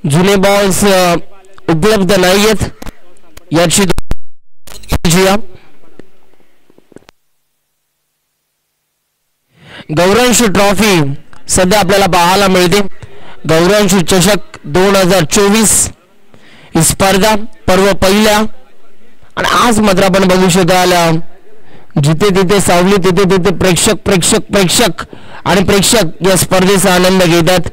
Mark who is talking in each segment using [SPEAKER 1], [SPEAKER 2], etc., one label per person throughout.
[SPEAKER 1] जुने बॉल्स उपलब्ध नाहीयेत याची गौरवंश ट्रॉफी सध्या आपल्याला पाहायला मिळते. गौरवंश चषक 2024 ही स्पर्धा पर्व पहिल्या आणि आज मात्र आपण बघू शकाल जिथे तिथे सावली तिथे तिथे प्रेक्षक आणि प्रेक्षक या स्पर्धेचा आनंद घेतात.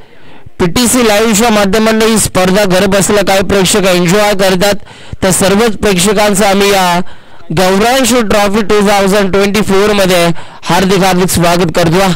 [SPEAKER 1] पीटीसी लाईव्हच्या माध्यमातून ही स्पर्धा घर बसल्या काही प्रेक्षक एन्जॉय करतात. तर सर्वच प्रेक्षकांचं आम्ही या गौरवंश ट्रॉफी 2024 मध्ये हार्दिक स्वागत करतो.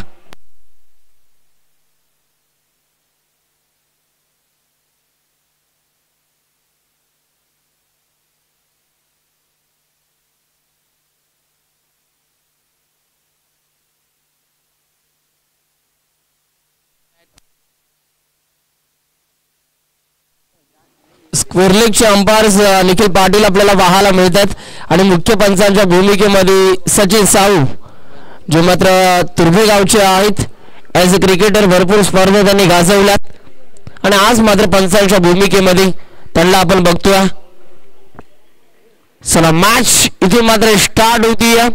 [SPEAKER 1] स्क्वेअरलेगचे अंपायर्स निखिल पाटील आपल्याला पाहायला मिळतात आणि मुख्य पंचांच्या भूमिकेमध्ये सचिन साहू जे मात्र तुर्भे गावचे आहेत. ॲज अ क्रिकेटर भरपूर स्पर्धा त्यांनी गाजवल्यात आणि आज मात्र पंचांच्या भूमिकेमध्ये त्यांना आपण बघतोय. चला मॅच इथे मात्र स्टार्ट होतीये.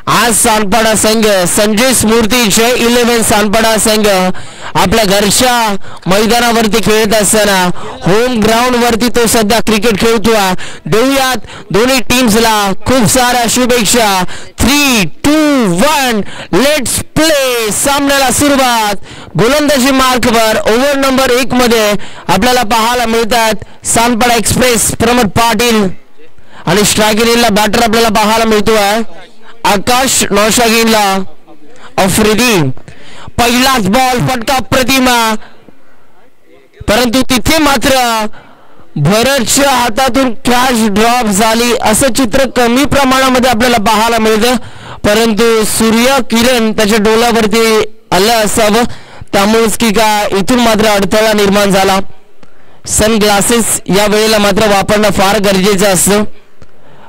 [SPEAKER 1] आज सानपाडा संघ संजय स्मृती J11 सानपाडा संघ आपल्या घरच्या मैदानावरती खेळत असताना होम ग्राउंड वरती तो सध्या क्रिकेट खेळतोय. देऊयात दोन्ही टीम्सला खूप साऱ्या शुभेच्छा. 3, 2, 1 लेट्स प्ले. सामन्याला सुरुवात. गोलंदाजी मार्कवर ओव्हर नंबर 1 मध्ये आपल्याला पाहायला मिळतात सानपाडा एक्सप्रेस प्रमोद पाटील आणि स्ट्रायकिंगला बॅटर आपल्याला पाहायला मिळतोय आकाश नौशागीनला आफ्रिदी. पहिलाच बॉल फटका प्रतिमा परंतु तिथे मात्र भरतच्या हातातून कॅच ड्रॉप झाली असं चित्र कमी प्रमाणामध्ये आपल्याला पाहायला मिळतं. परंतु सूर्य किरण त्याच्या डोळ्यावरती आलं असावं त्यामुळेच की का इथून मात्र अडथळा निर्माण झाला. सनग्लासेस या वेळेला मात्र वापरणं फार गरजेचं असतं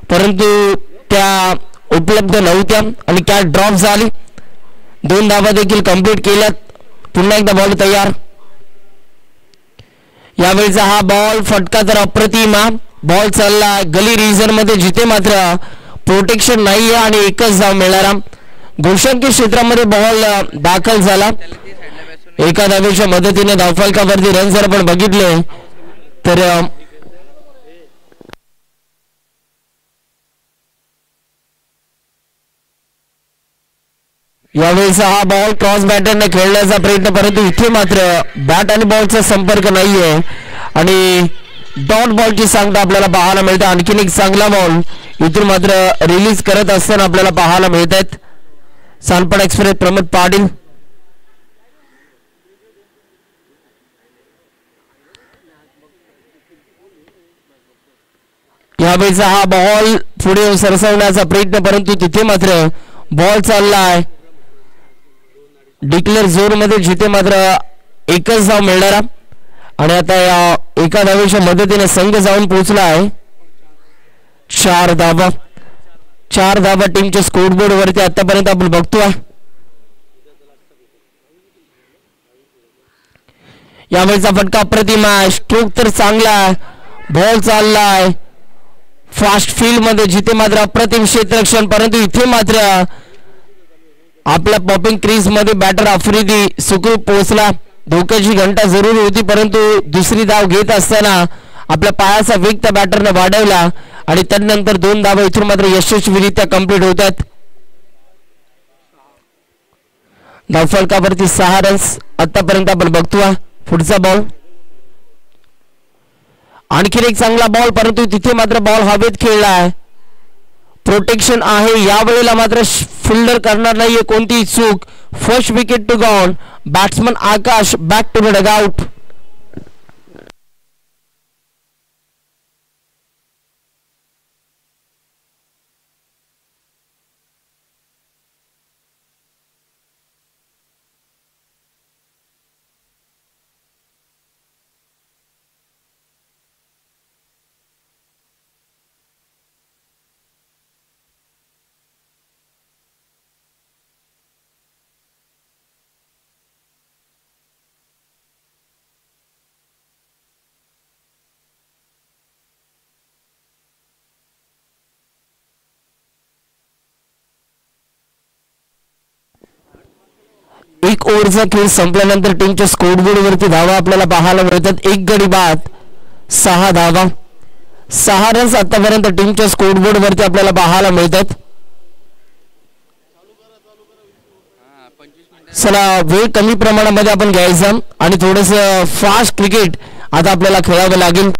[SPEAKER 1] परंतु त्या उपलब्ध नव्हत्या आणि कॅच ड्रॉप झाली. 2 धावा देखील कंप्लीट केल्यात. पुन्हा एकदा बॉल तयार. यावेळेचा हा बॉल फटका तर अप्रतिमा बॉल चालला गली रिजन मध्ये जिथे मात्र प्रोटेक्शन नाहीये आणि एकच धाव मिळणारा. घोषणकी क्षेत्रामध्ये बॉल दाखल झाला. एका धावेच्या मदतीने धावफलकावरती रन जर आपण बघितले तर यावेळेचा हा बॉल क्रॉस बॅटरने खेळण्याचा प्रयत्न परंतु इथे मात्र बॅट आणि बॉलचा संपर्क नाहीये आणि डॉट बॉलची सांगता आपल्याला पाहायला मिळते. आणखीन एक चांगला बॉल इथून मात्र रिलीज करत असताना आपल्याला पाहायला मिळत आहेत सानपाडा एक्सप्रेस प्रमोद पाटील. यावेळेचा हा बॉल पुढे सरसवण्याचा प्रयत्न परंतु तिथे मात्र बॉल चाललाय डिक्लेअर झोन मध्ये जिथे मात्र एकच धाव मिळणारा आणि आता या एका धावेच्या मदतीने संघ जाऊन पोहोचला आहे 4 धावा. 4 धावा टीमच्या स्कोरबोर्ड वरती आतापर्यंत आपण बघतोय. यावेळेचा फटका प्रतिमा स्ट्रोक तर चांगला बॉल चाललाय फास्ट फील्ड मध्ये जिथे मात्र अप्रतिम क्षेत्ररक्षण परंतु इथे मात्र आपल्या पॉपिंग क्रीज मध्ये बॅटर आफ्रिदी सुखरूप पोहोचला. धोक्याची घंटा जरूर होती परंतु दुसरी धाव घेत असताना आपल्या पायाचा वेग त्या बॅटरने वाढवला आणि त्यानंतर 2 धावा इथून मात्र यशस्वीरित्या कंप्लीट होतात. धावफलकावरती 6 रन्स आतापर्यंत आपण बघतोय. पुढचा बॉल आणखीन एक चांगला बॉल परंतु तिथे मात्र बॉल हवेत खेळला आहे. प्रोटेक्शन आहे यावेळेला मात्र फिल्डर करणार नाहीये कोणतीही चूक. First wicket two gone. Batsman Akash back to the dugout. एक ओव्हरचा खेळ संपल्यानंतर टीमच्या स्कोरबोर्ड वरती धावा आपल्याला पाहायला मिळतात. एक गडी बाद 6 धावा, 6 रन्स आतापर्यंत टीमच्या स्कोरबोर्ड वरती आपल्याला पाहायला मिळतात. चला वेळ कमी प्रमाणामध्ये आपण घ्यायचा आणि थोडस फास्ट क्रिकेट आता आपल्याला खेळावं लागेल.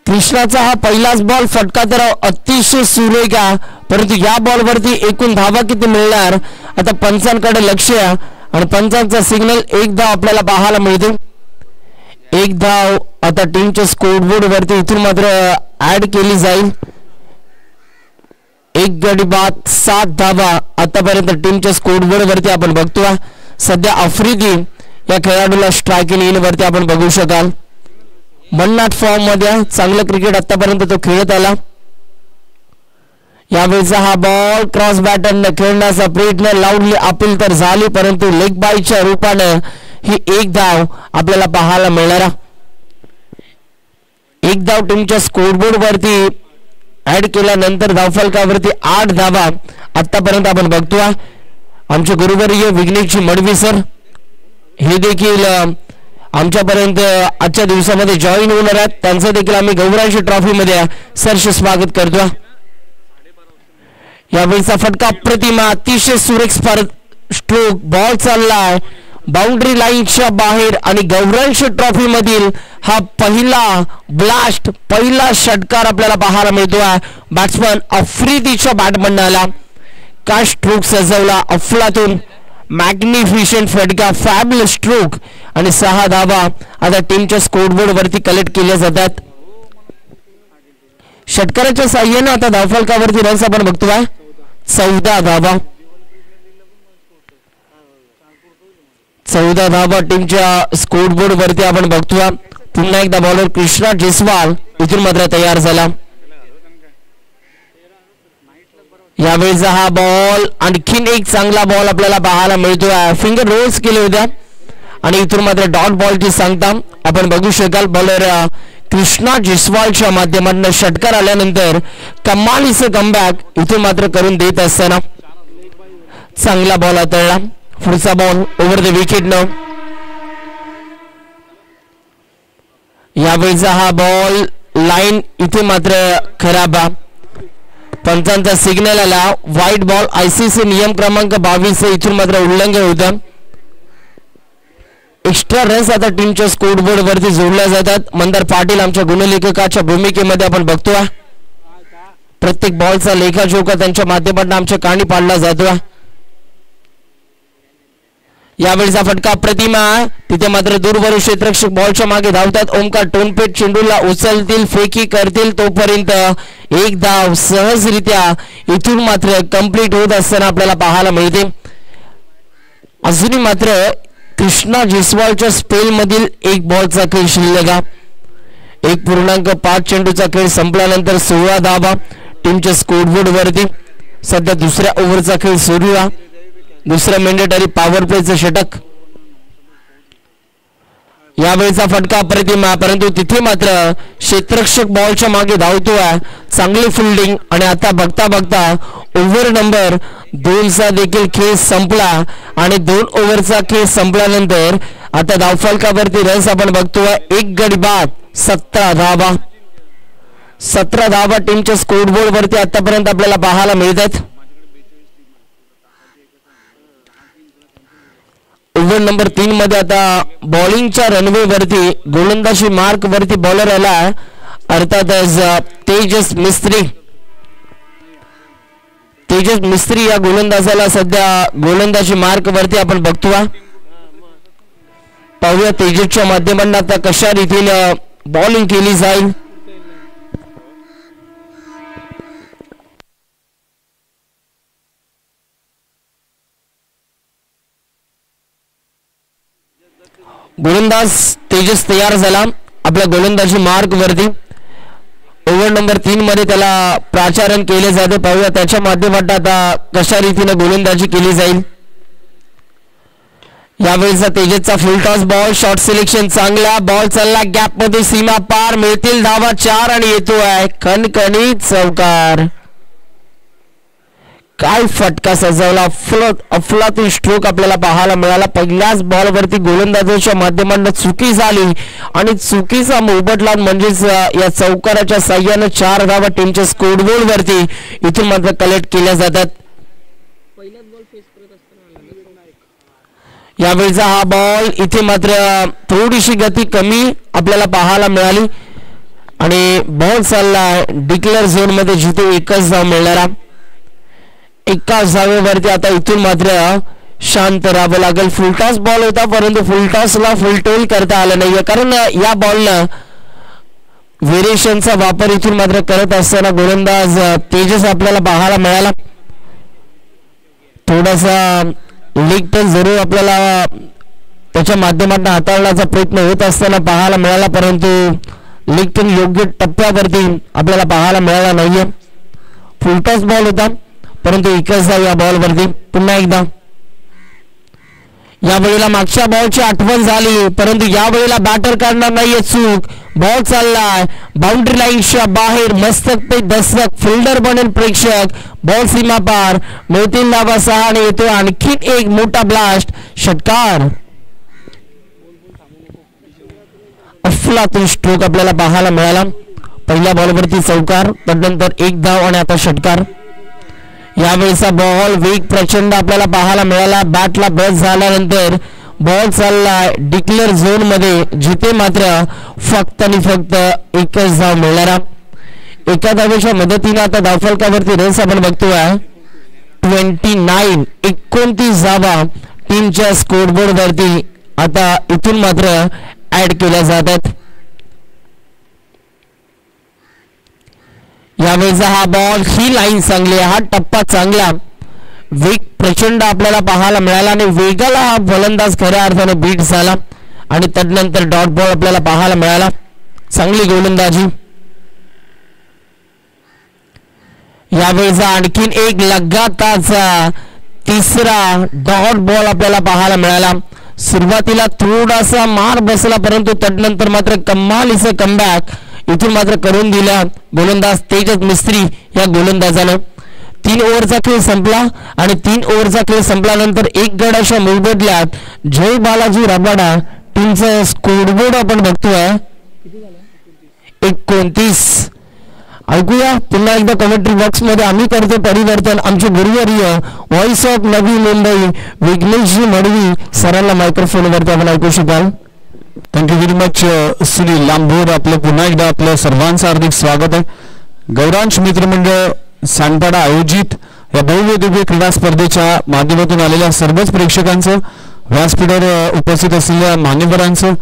[SPEAKER 1] कृष्णाचा हा पहिलाच बॉल फटका तर अतिशय सुरेख आहे, परंतु या बॉलवरती एकूण धावा किती मिळणार आता पंचांकडे लक्ष आहे आणि पंचांचा सिग्नल एक धाव आपल्याला पाहायला मिळते. एक धाव आता टीमच्या स्कोरबोर्ड वरती इथून मात्र ऍड केली जाईल. एक गडी बाद 7 धावा आतापर्यंत टीमच्या स्कोरबोर्ड वरती आपण बघतोय. सध्या आफ्रिदी या खेळाडूला स्ट्राईक इन वरती आपण बघू शकाल. मननाट फॉर्म मध्ये चांगलं क्रिकेट आतापर्यंत तो खेळत आला. यावेळेचा हा बॉल क्रॉस बॅटन खेळण्याचा प्रयत्न लाऊडली अपील तर झाली, परंतु लेग बायच्या रूपाने ही एक धाव आपल्याला पाहायला मिळणार. एक धाव टीमच्या स्कोरबोर्ड वरती ऍड केल्यानंतर धावफलकावरती 8 धावा आतापर्यंत आपण बघतोय. आमचे गुरुवर्य विघ्नेशजी मडवी सर हे देखील आमच्यापर्यंत आजच्या दिवसामध्ये जॉईन होणार आहेत. त्यांचं देखील आम्ही गौरांश ट्रॉफी मध्ये सहर्ष स्वागत करतो. यावेळीचा फटका प्रतिमा अतिशय सुरेख स्ट्रोक बॉल चाललाय बाउंड्री लाईनच्या बाहेर आणि गौरांश ट्रॉफी मधील हा पहिला ब्लास्ट पहिला षटकार आपल्याला पाहायला मिळतोय. बॅट्समन आफ्रिदीच्या बॅटमनला काय स्ट्रोक सजवला अफलातून मॅग्निफिशंट फटका फॅबुलस स्ट्रोक आणि 6 धावा आता टीमच्या स्कोरबोर्ड वरती कलेक्ट केल्या जातात. षटकाराच्या साह्याने आता धावफलकावरती रन्स आपण बघतोय 14 धावा. 14 धावा टीमच्या स्कोरबोर्ड वरती आपण बघतोय. पुन्हा एकदा बॉलर कृष्णा जयस्वाल इथून मात्र तयार झाला. यावेळेचा हा बॉल आणखीन एक चांगला बॉल आपल्याला पाहायला मिळतोय. फिंगर रोल्स केले होत्या आणि इथून मात्र डॉट बॉलची सांगता आपण बघू शकाल. बॉलर कृष्णा जयस्वालच्या माध्यमातून षटकार आल्यानंतर कमालीचं कमबॅक इथून मात्र करून देत असताना चांगला बॉल हाताळला. पुढचा बॉल ओव्हर द विकेट न. यावेळेचा हा बॉल लाईन इथे मात्र खराब. पंचांचा सिग्नल आला व्हाईट बॉल. आयसीसी नियम क्रमांक 22 इथून मात्र उल्लंघन होतं. एक्स्ट्रा रन्स आता टीमच्या स्कोरबोर्ड वरती जोडल्या जातात. मंदार पाटील आमच्या गुणलेखकाच्या भूमिकेमध्ये आपण बघतोय. प्रत्येक बॉलचा लेखाजोखा त्यांच्या माध्यमातून आमच्या कानी पाडला जातोय. यावेळीचा फटका प्रतिमा तिथे मात्र दूरवरून क्षेत्ररक्षक बॉलच्या मागे धावतात. ओमकार टोनपेट चेंडूला उचलतील फेकी करतील तोपर्यंत एक धाव सहजरित्या इथून मात्र कंप्लीट होत असताना आपल्याला पाहायला मिळते. अजूनही मात्र कृष्णा जयस्वालच्या स्पेल मधील एक बॉलचा खेळ शिल्लक. 1.5 चेंडूचा खेळ संपल्यानंतर 16 धावा टीमच्या स्कोरबोर्ड वरती. सध्या दुसऱ्या ओव्हरचा खेळ सुरू आहे. दुसऱ्या मॅन्डेटरी पॉवर प्लेचं षटक. यावेळीचा फटका प्रतिमा, परंतु तिथे मात्र क्षेत्ररक्षक बॉलच्या मागे धावतोय. चांगली फिल्डिंग आणि आता बघता बघता ओव्हर नंबर 2 चा देखील खेळ संपला आणि 2 ओव्हरचा खेळ संपल्यानंतर आता धावफलकावरती रन्स आपण बघतोय. एक गडी बाद 17 धावा. 17 धावा टीमच्या स्कोरबोर्ड वरती आतापर्यंत आपल्याला पाहायला मिळतात. ओव्हर नंबर 3 मध्ये आता बॉलिंगच्या रनवे वरती गोलंदाजी मार्क वरती बॉलर आला अर्थातच तेजस मिस्त्री. तेजस मिस्त्री या गोलंदाजाला सध्या गोलंदाजी मार्क वरती आपण बघतोय. पाहूया तेजसच्या माध्यमातून आता कशा रीतीने बॉलिंग केली जाईल. गोलंदाज तेजस तयार झाला आपल्या गोलंदाजी मार्क वरती ओव्हर नंबर 3 मध्ये त्याला प्राचारण केले जाते. पाहूया त्याच्या माध्यमातून आता कशा रीतीने गोलंदाजी केली जाईल. यावेळीचा तेजसचा full toss ball short selection चांगला बॉल चालला गॅप मध्ये सीमा पार मिळतील धावा 4 आणि येतोय खणखणीत चौकार. काय फटका सजवला अफलातून स्ट्रोक आपल्याला पाहायला मिळाला. पहिल्याच बॉलवरती गोलंदाजाच्या माध्यमातून चुकी झाली आणि चुकीचा मोबदला म्हणजेच या चौकाराच्या साह्याने 4 धावा टीमच्या स्कोरबोर्ड वरती इथून मात्र कलेक्ट केल्या जातात. यावेळीचा हा बॉल इथे मात्र थोडीशी गती कमी आपल्याला पाहायला मिळाली आणि बॉल चालला डिक्लेअर झोन मध्ये जिथे एकच धाव मिळणारा. एकाच धावेवरती आता इथून मात्र शांत राहावं लागेल. फुलटॉस बॉल होता परंतु फुलटॉसला फुलटोल करता आलं नाहीये कारण या बॉलनं व्हेरिएशनचा वापर इथून मात्र करत असताना गोलंदाज तेजस आपल्याला पाहायला मिळाला. थोडासा लेग टच जरूर आपल्याला त्याच्या माध्यमातून हाताळण्याचा प्रयत्न होत असताना पाहायला मिळाला परंतु लेग टच योग्य टप्प्यावरती आपल्याला पाहायला मिळाला नाहीये. फुलटॉस बॉल होता परंतु एकच धाव या बॉलवरती. पुन्हा एकदा यावेळेला मागच्या बॉलची आठवण झाली परंतु यावेळेला बॅटर करणार नाहीये चूक. बॉल चाललाय बाउंड्री लाईनच्या बाहेर मस्तक पे दस्तक फिल्डर बनेल प्रेक्षक. बॉल सीमा पार मिळतील धावा 6 आणि येतो आणखी एक मोठा ब्लास्ट षटकार. अफलातून स्ट्रोक आपल्याला पाहायला मिळाला. पहिल्या बॉलवरती चौकार त्यानंतर 1 धाव आणि आता षटकार. यावेळीचा बॉल वेग प्रचंड आपल्याला पाहायला मिळाला. बॅटला बस झाल्यानंतर बॉल चाललाय डिक्लेअर झोन मध्ये जिथे मात्र फक्त आणि फक्त एकच धाव मिळणारा. एका धावेच्या मदतीने आता धावफलकावरती रन्स आपण बघतोय 29 धावा टीमच्या स्कोरबोर्ड वरती आता इथून मात्र ऍड केल्या जातात. यावेळीचा हा बॉल ही लाईन चांगली हा टप्पा चांगला वेग प्रचंड आपल्याला पाहायला मिळाला आणि वेगाला हा फलंदाज खऱ्या अर्थाने बीट झाला आणि त्यानंतर डॉट बॉल आपल्याला पाहायला मिळाला. चांगली गोलंदाजी. यावेळीचा आणखीन एक लगातारचा तिसरा डॉट बॉल आपल्याला पाहायला मिळाला. सुरुवातीला थोडासा मार बसला परंतु त्यानंतर मात्र कमालीचं कमबॅक इथून मात्र करून दिला गोलंदाज तेजस मिस्त्री या गोलंदाजानं. 3 ओव्हरचा खेळ संपला आणि 3 ओव्हरचा खेळ संपल्यानंतर 1 गडाच्या मोबदल्यात जय बालाजी राबाडा टीमचा स्कोरबोर्ड आपण बघतोय 29. ऐकूया पुन्हा एकदा कमेंट्री बॉक्स मध्ये आम्ही करतो परिवर्तन आमचे गुरुवर्य व्हॉइस ऑफ नवी मुंबई विघ्नेशजी मडवी सरांना मायक्रोफोनवरती आपण ऐकू शकाल.
[SPEAKER 2] Thank you very much Sunil Lambor. आपलं पुन्हा एकदा आपलं सर्वांचं हार्दिक स्वागत आहे. गौरांश मित्रमंडळ सांडपाडा आयोजित या भव्य दिव्य क्रीडा स्पर्धेच्या माध्यमातून आलेल्या सर्वच प्रेक्षकांचं व्यासपीठावर उपस्थित असलेल्या मान्यवरांचं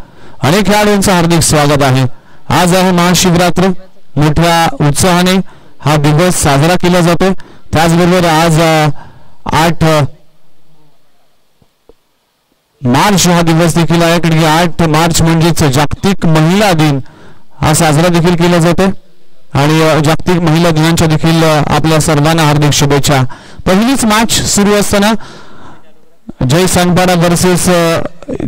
[SPEAKER 2] अनेक खेळाडूंचं हार्दिक स्वागत आहे. आज आहे महाशिवरात्र. मोठ्या उत्साहाने हा दिवस साजरा केला जातो. त्याचबरोबर आज 8 मार्च हा दिवस देखील आहे कारण की 8 मार्च म्हणजेच जागतिक महिला दिन हा साजरा देखील केला जातो आणि जागतिक महिला दिनाच्या देखील आपल्या सर्वांना हार्दिक शुभेच्छा. पहिलीच मॅच सुरू असताना जय सांडपाडा वर्सेस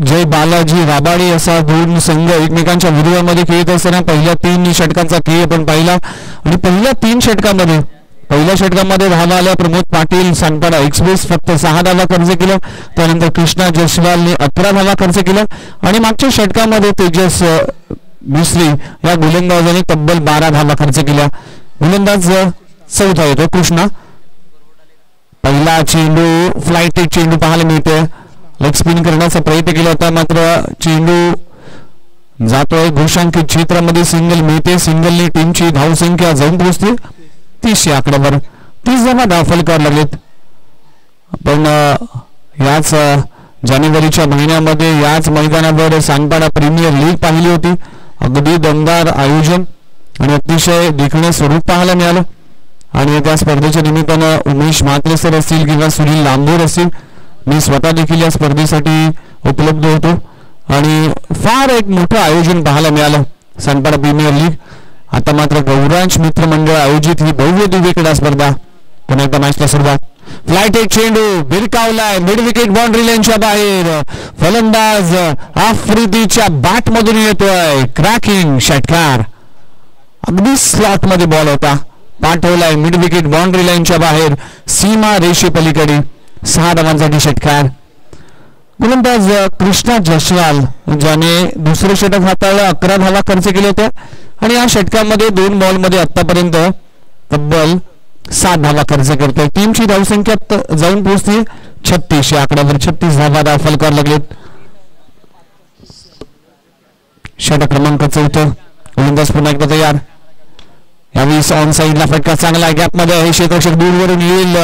[SPEAKER 2] जय बालाजी राबाडी असा 2 संघ एकमेकांच्या विरोधामध्ये खेळत असताना पहिल्या 3 षटकांचा खेळ आपण पाहिला आणि पहिल्या 3 षटकांमध्ये पहिल्या षटकामध्ये धावा आल्या प्रमोद पाटील सांडपाडा एक्सप्रेस फक्त 6 धावा खर्च केला. त्यानंतर कृष्णा जयस्वालने 11 धावा खर्च केला आणि मागच्या षटकामध्ये तेजस मिस्त्री या गोलंदाजाने तब्बल 12 धावा खर्च केल्या. गोलंदाज चौथा येतो कृष्णा. पहिला चेंडू फ्लाइट चेंडू पाहायला मिळते. लेग स्पिन करण्याचा प्रयत्न केला होता मात्र चेंडू जातोय घोषांकित क्षेत्रामध्ये. सिंगल मिळते. सिंगलने टीमची धावसंख्या जाऊन पोहोचते 30 या आकड्यावर. 30 धावा धावफलकावर लागलेत. पण याच जानेवारीच्या महिन्यामध्ये याच मैदानावर सांडपाडा प्रीमियर लीग पाहिली होती. अगदी दमदार आयोजन आणि अतिशय देखणे स्वरूप पाहायला मिळालं आणि त्या स्पर्धेच्या निमित्तानं उमेश म्हात्रे सर असतील किंवा सुनील लांबोर असतील मी स्वतः देखील या स्पर्धेसाठी उपलब्ध होतो आणि फार एक मोठं आयोजन पाहायला मिळालं. Sanpada premier league. आता मात्र गौरांश मित्र मंडळ आयोजित ही भव्य दिव्य क्रीडा स्पर्धा. पुन्हा एकदा मॅचला सुरुवात. फ्लाइट एक चेंडू भिरकावलाय मिड विकेट बाउंड्री लाईनच्या बाहेर. फलंदाज आफ्रिदीच्या बॅट मधून येतोय क्रॅकिंग षटकार. अगदी स्लॉट मध्ये बॉल होता. पाठवलाय मिड विकेट बाउंड्री लाईनच्या बाहेर सीमा रेषे पलीकडे. 6 धावांसाठी षटकार. गोलंदाज कृष्णा जयस्वाल ज्याने दुसरे षटक हाताळलं. 11 धावा खर्च केले होते आणि या षटकामध्ये 2 बॉलमध्ये आतापर्यंत तब्बल 7 धावा खर्च करतोय. टीमची धावसंख्या जाऊन पोहोचली 36. या आकड्यावर 36 धावा दाखल करायला लागलेत. षटक क्रमांक 4. गोलंदाज पुन्हा एकदा तयार. यावेळी ऑन साईडला फटका चांगला गॅप मध्ये हे क्षेत्ररक्षक दूरवरून येईल.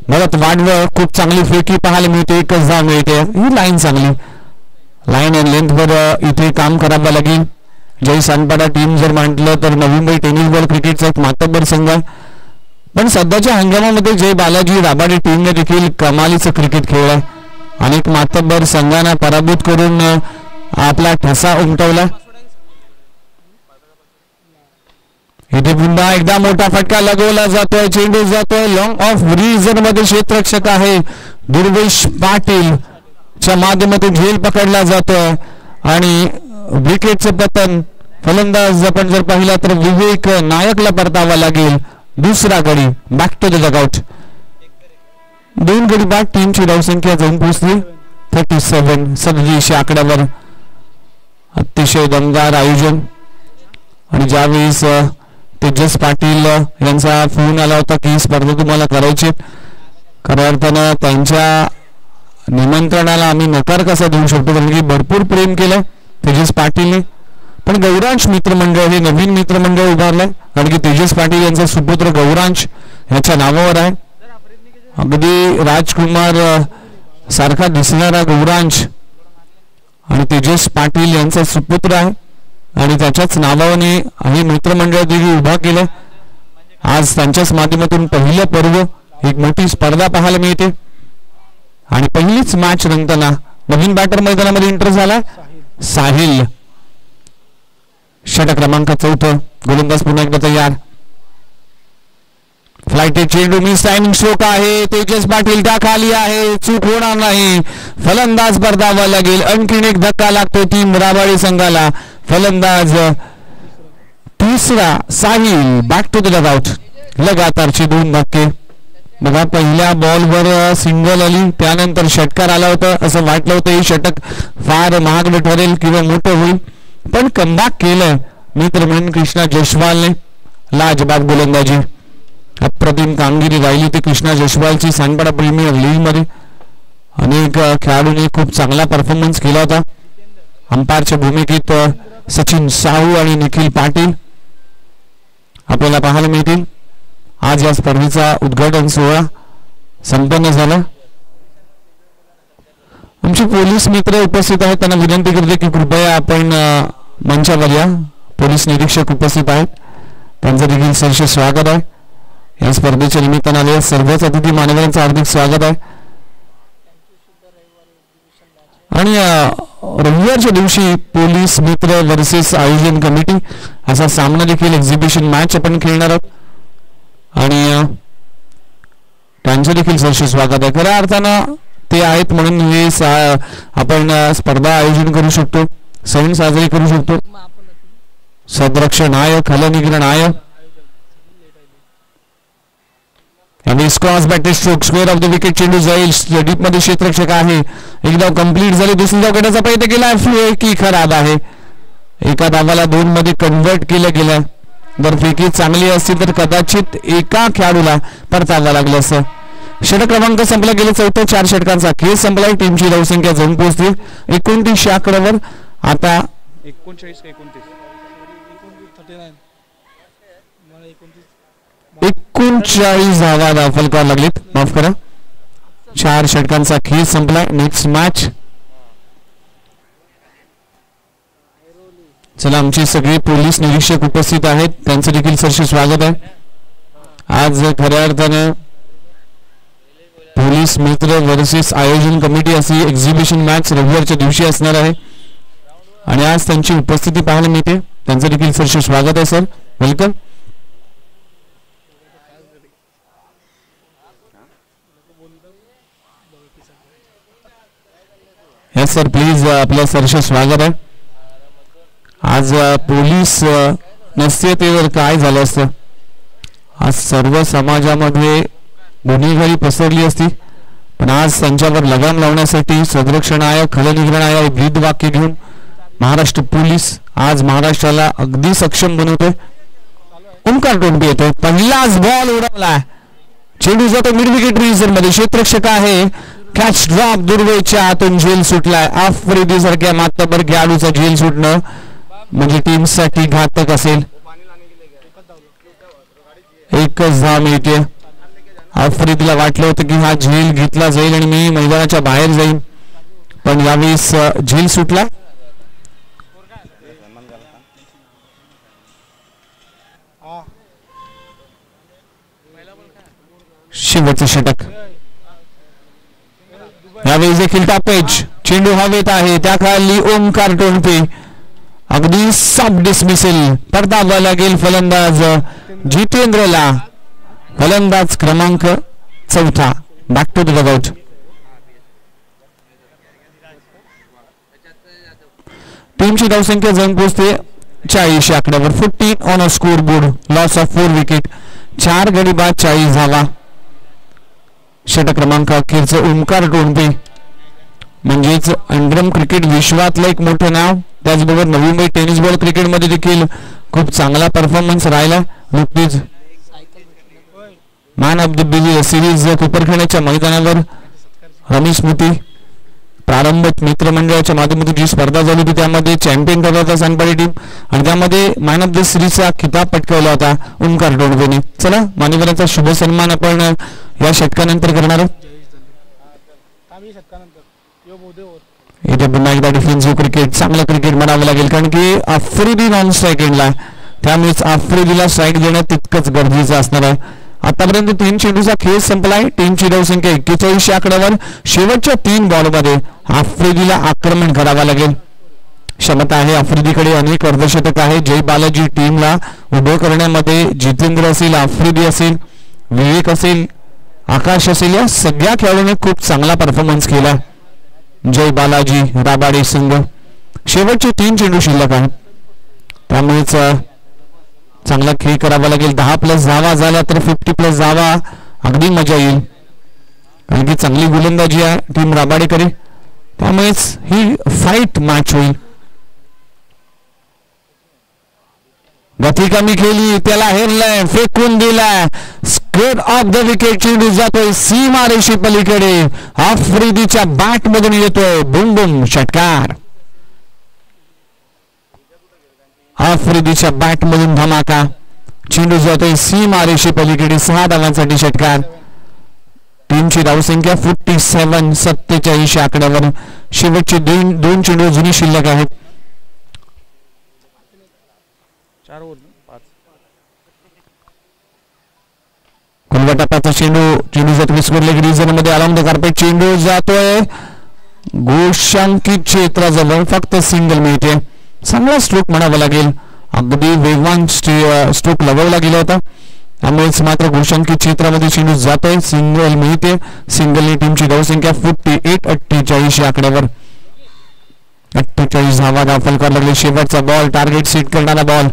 [SPEAKER 2] भरत वाडवळ खूप चांगली फेकी पाहायला मिळते. 1 धाव मिळते. ही लाईन चांगली लाईन अँड लेंथ वर इथे काम करावं लागेल. जय सानपाडा टीम जर म्हटलं तर नवी मुंबई टेनिस बॉल क्रिकेटचा एक मातब्बर संघ आहे. पण सध्याच्या हंगामामध्ये जय बालाजी राबाडे टीमने देखील कमालीचं क्रिकेट खेळलंय. अनेक मातब्बर संघांना पराभूत करून आपला ठसा उमटवला. इथे पुन्हा एकदा मोठा फटका लगवला जातोय. चेंडू जातोय लॉंग ऑफ रिझन मध्ये. क्षेत्ररक्षक आहे दुर्वेश पाटील च्या माध्यमातून झेल पकडला जातोय आणि विकेटचं पतन. फलंदाज आपण जर पाहिला तर विवेक नायकला परतावा लागेल. दुसरा गडी बॅक टू द डगआउट. 2 गडी बाद. टीमची धावसंख्या जाऊन पोहोचली 37. 37 आकड्यावर. अतिशय दमदार आयोजन. आणि ज्यावेळेस तेजस पाटील यांचा फोन आला होता की स्पर्धा तुम्हाला करायची, खऱ्या अर्थानं त्यांच्या निमंत्रणाला आम्ही नकार कसा देऊ शकतो, कारण की भरपूर प्रेम केलं तेजस पाटीलने. पण गौरांश मित्रमंडळ हे नवीन मित्रमंडळ उभारलंय कारण की तेजस पाटील यांचा सुपुत्र गौरांश ह्याच्या नावावर आहे. अगदी राजकुमार सारखा दिसणारा गौरांश आणि तेजस पाटील यांचा सुपुत्र आहे आणि त्याच्याच नावाने हे मित्रमंडळ देखील उभा केलं. आज त्यांच्याच माध्यमातून पहिलं पर्व एक मोठी स्पर्धा पाहायला मिळते आणि पहिलीच मॅच रंगताना नवीन बॅटर मैदानामध्ये एंटर झाला साहिल. षटक क्रमांक 4. गोलंदाज पुन्हा एकदा तयार. फ्लाइट चेंडू मिस टायमिंग स्ट्रोक आहे. तेजस पाटील त्या खाली आहे. चूक होणार नाही. फलंदाज परतावा लागेल. आणखीन एक धक्का लागतो टीम राबाडी संघाला. फलंदाज तिसरा साहिल बॅक टू द डगआउट. लगातारचे 2 धक्के. बघा पहिल्या बॉलवर सिंगल आली त्यानंतर षटकार आला होता. असं वाटलं होतं हे षटक फार महाग ठरेल किंवा मोठं होईल, पण कमबॅक केलंय मित्र म्हणून कृष्णा जयस्वालने. लाजबाब गोलंदाजी. अप्रतिम कामगिरी राहिली ती कृष्णा जयस्वालची सानपाडा प्रीमियर लीग मध्ये. अनेक खेळाडूंनी खूप चांगला परफॉर्मन्स केला होता. अंपायरच्या भूमिकेत सचिन साहू आणि निखिल पाटील आपल्याला पाहायला मिळतील. आज या स्पर्धेचा उद्घाटन सोहळा संपन्न झाला. आमचे पोलीस मित्र उपस्थित आहेत. त्यांना विनंती करते की कृपया आपण मंचावर या. पोलीस निरीक्षक उपस्थित आहेत. त्यांचं देखील सहर्ष स्वागत आहे. या स्पर्धेच्या निमित्तानं आलेल्या सर्वच अतिथी मान्यवरांचं हार्दिक स्वागत आहे. आणि रविवारच्या दिवशी पोलीस मित्र वर्सेस आयोजन कमिटी असा सामना देखील एक्झिबिशन मॅच आपण खेळणार आहोत आणि त्यांचं देखील सहर्ष स्वागत आहे. खऱ्या अर्थानं ते आहेत म्हणून हे आपण स्पर्धा आयोजन करू शकतो, सण साजरे करू शकतो. सदरक्ष नायक हलनिग्र नायक cross batted stroke square off the wicket. चेंडू जाईल डीप मध्ये. क्षेत्ररक्षक आहे. एक धाव कंप्लीट झाली. दुसरी धाव घेण्याचा प्रयत्न केला की खराब आहे. एका धावाला 2 मध्ये कन्व्हर्ट केलं गेलं. जर फेकी चांगली असती तर कदाचित एका खेळाडूला परतावा लागलं असं. षटक क्रमांक संपला. गेले 4 षटकांचा खेळ संपलाय. टीमची धावसंख्या जाऊन पोहोचली 29 आकड्यावर. आता 39 धावा दाखल करायला लागलीत. माफ करा. 4 षटकांचा खेळ संपलाय. Next match. चला आमचे सगळे पोलीस निरीक्षक उपस्थित आहेत. त्यांचं देखील सहर्ष स्वागत आहे. आज खऱ्या अर्थानं पोलीस मित्र वर्सेस आयोजन कमिटी अशी एक्झिबिशन मॅच रविवारच्या दिवशी असणार आहे आणि आज त्यांची उपस्थिती पाहायला मिळते. त्यांचं देखील सरसे स्वागत आहे sir. Welcome. Yes sir please आपलं सरसे स्वागत आहे. आज पोलीस नसते तर काय झालं असतं. आज सर्व समाजामध्ये गुन्हेगारी पसरली असती, पण आज त्यांच्यावर लगाम लावण्यासाठी संरक्षणाय खलनिग्रहणाय ब्रीद वाक्य घेऊन महाराष्ट्र पोलीस आज महाराष्ट्राला अगदी सक्षम बनवतोय. ओंकार टोंबे येतोय. पहिलाच बॉल उडवला. चेंडू जातो मिड विकेट रिजन मध्ये. क्षेत्ररक्षक आहे. कॅच ड्रॉप दुर्वेच्या आतून झेल सुटलाय. आफ्रिदी सारख्या मातबर खेळाडूचा झेल सुटणं म्हणजे टीम साठी घातक असेल. एकच धाव मिळते. आफ्रिदीला वाटलं होतं की हा झेल घेतला जाईल आणि मी मैदानाच्या बाहेर जाईन, पण यावेळेस झेल सुटला. शेवटचं षटक. यावेळेस देखील टॉपेज. चेंडू हवेत आहे. त्याखाली ओंकार टोंपे अगदी सॉफ्ट डिसमिसल. परतावा लागेल फलंदाज जितेंद्रला. फलंदाज क्रमांक 4. Back to the dugout. टीमची धावसंख्या जाऊन पोहोचते 40 आकड्यावर. 14 on a score board. Loss of 4 wicket. 4 गडी बाद 40 धावा. षटक क्रमांक अखेरचं ओंकार टोंपे म्हणजेच अंडरम क्रिकेट विश्वातलं एक मोठं नाव. त्याचबरोबर नवी मुंबई टेनिस बॉल क्रिकेटमध्ये देखील खूप चांगला परफॉर्मन्स राहिला. नुकतीच मॅन ऑफ द सिरीज कोपरखेड्याच्या मैदानावर रमेश मोती प्रारंभ मित्रमंडळाच्या माध्यमातून जी स्पर्धा झाली होती त्यामध्ये चॅम्पियन ठरला होता सानपाडी टीम, आणि त्यामध्ये मॅन ऑफ द सिरीजचा खिताब पटकावला होता ओंकार टोंपेने. चला मान्यवरांचा शुभ सन्मान आपण या षटकानंतर करणार आहोत. इथे पुन्हा एकदा डिफेन्सिव्ह क्रिकेट, चांगलं क्रिकेट म्हणावं लागेल, कारण की आफ्रिदी नॉन स्ट्राईक एंडला, त्यामुळेच आफ्रिदीला स्ट्राईक देणं तितकंच गरजेचं असणार आहे. आतापर्यंत 3 चेंडूचा खेळ संपलाय. टीमची धावसंख्या 41 आकड्यावर. शेवटच्या 3 बॉलमध्ये आफ्रिदीला आक्रमण करावं लागेल. क्षमता आहे आफ्रिदीकडे. अनेक अर्धशतक आहे. जय बालाजी टीमला उभं करण्यामध्ये जितेंद्र असेल, आफ्रिदी असेल, विवेक असेल, आकाश असेल, या सगळ्या खेळाडूंनी खूप चांगला परफॉर्मन्स केला. जय बालाजी राबाडे संघ. शेवटचे 3 चेंडू शिल्लक आहेत, त्यामुळेच चांगला खेळ करावा लागेल. 10+ धावा झाल्या तर 50+ धावा अगदी मजा येईल, कारण की चांगली गोलंदाजी आहे टीम राबाडेकडे, त्यामुळेच ही फाईट मॅच होईल. गती कमी केली, त्याला हेरलंय, फेकून दिलाय. Square off the wicket. चेंडू जातोय सीमारेषे पलीकडे. आफ्रिदीच्या बॅट मधून येतोय. बुम बुम षटकार. आफ्रिदीच्या बॅट मधून धमाका. चेंडू जातोय सीमारेषे पलीकडे. 6 धावांसाठी षटकार. टीमची धावसंख्या 47 47 आकड्यावर. शेवटचे 2 चेंडू अजूनही शिल्लक आहेत. कुलवटाचा चेंडू जातोय स्कोर लेग रिजन मध्ये. अलाउंड द कार्पेट. चेंडू जातोय गोशांकित क्षेत्राजवळ. फक्त सिंगल मिळते. चांगला स्ट्रोक म्हणावा लागेल. अगदी वेगवान स्ट्रोक लगवला गेला होता, त्यामुळेच मात्र गोशांकित क्षेत्रामध्ये चेंडू जातोय. सिंगल मिळते. सिंगलने टीमची धावसंख्या 48 आकड्यावर. 48 धावा दाखल करायला लागले. शेवटचा बॉल, टार्गेट सेट करणारा बॉल.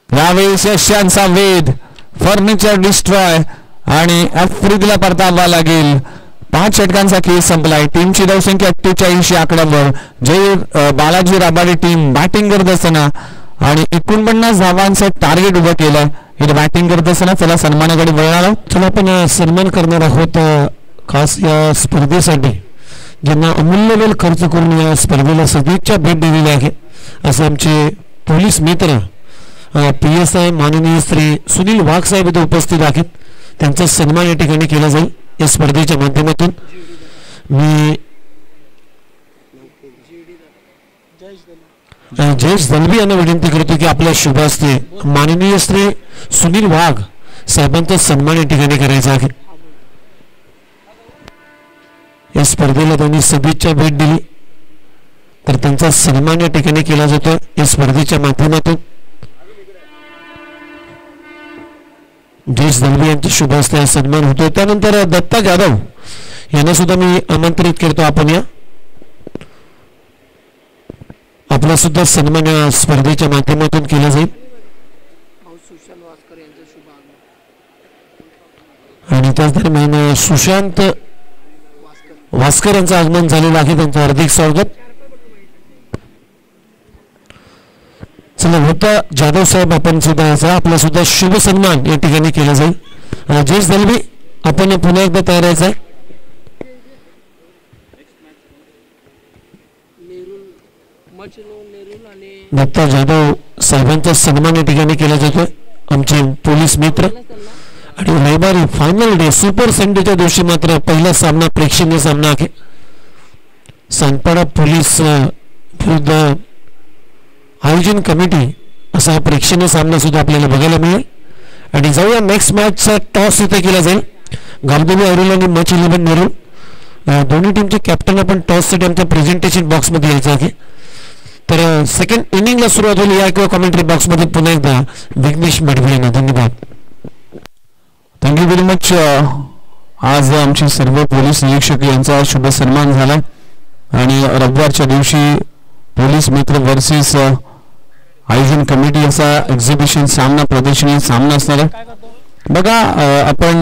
[SPEAKER 2] यावेळेस यशांचा वेध. फर्निचर डिस्ट्रॉय आणि आफ्रिदीला परतावा लागेल. 5 षटकांचा खेळ संपलाय. टीमची धावसंख्या 48 आकड्यावर. जय बालाजी राबाडे टीम बॅटिंग करत असताना आणि 49 धावांचं टार्गेट उभं केलं. हे बॅटिंग करत असताना चला सन्मानाकडे वळणार आहोत. चला आपण सन्मान करणार आहोत खास या स्पर्धेसाठी ज्यांना अमूल्य वेळ खर्च करून या स्पर्धेला सदिच्छा भेट दिलेली आहे, असे आमचे पोलीस मित्र PSI माननीय श्री सुनील वाघ साहेब इथे उपस्थित आहेत. त्यांचा सन्मान या ठिकाणी केला जाईल या स्पर्धेच्या माध्यमातून. मी जयेश दलबी यांना विनंती करतो की आपल्या शुभ हस्ते माननीय श्री सुनील वाघ साहेबांचा सन्मान या ठिकाणी करायचा आहे. या स्पर्धेला त्यांनी सदिच्छा भेट दिली तर त्यांचा सन्मान या ठिकाणी केला जातो या स्पर्धेच्या माध्यमातून. जयेश दलवी यांच्या शुभ हस्ते सन्मान होतो. त्यानंतर दत्ता जाधव यांना सुद्धा मी आमंत्रित करतो. आपण या आपला सुद्धा सन्मान या स्पर्धेच्या माध्यमातून केला जाईल. आणि त्याच दरम्यान सुशांत वास्कर यांचं आगमन झालेलं आहे. त्यांचं हार्दिक स्वागत. चला होता जाधव साहेब आपण सुद्धा याचा आपला सुद्धा शुभ सन्मान या ठिकाणी केला जाईल. जयेश दलवी आपण पुन्हा एकदा तयार आहे. दत्ता जाधव साहेबांचा सन्मान या ठिकाणी केला जातोय. आमचे पोलीस मित्र. आणि रविवारी फायनल डे सुपर संडेच्या दिवशी मात्र पहिला सामना प्रेक्षणीय सामना आहे. सानपाडा पोलीस विरुद्ध आयोजन कमिटी असा हा प्रेक्षणीय सामना सुद्धा आपल्याला बघायला मिळेल. आणि जाऊया नेक्स्ट मॅचचा टॉस इथे केला जाईल. गावदेवी ऐरोली आणि मच 11 नेरूळ दोन्ही टीमचे कॅप्टन आपण टॉससाठी आमच्या प्रेझेंटेशन बॉक्समध्ये यायचं आहे. तर सेकंड इनिंगला सुरुवात होईल या किंवा कॉमेंट्री बॉक्समध्ये पुन्हा एकदा विघ्नेश मडवी यांना धन्यवाद. Thank you very much. आज आमचे सर्व पोलीस निरीक्षक यांचा शुभ सन्मान झाला आणि रविवारच्या दिवशी पोलीस मित्र वर्सेस आयोजन कमिटी असा एक्झिबिशन सामना प्रदर्शनी सामना असणार आहे. बघा आपण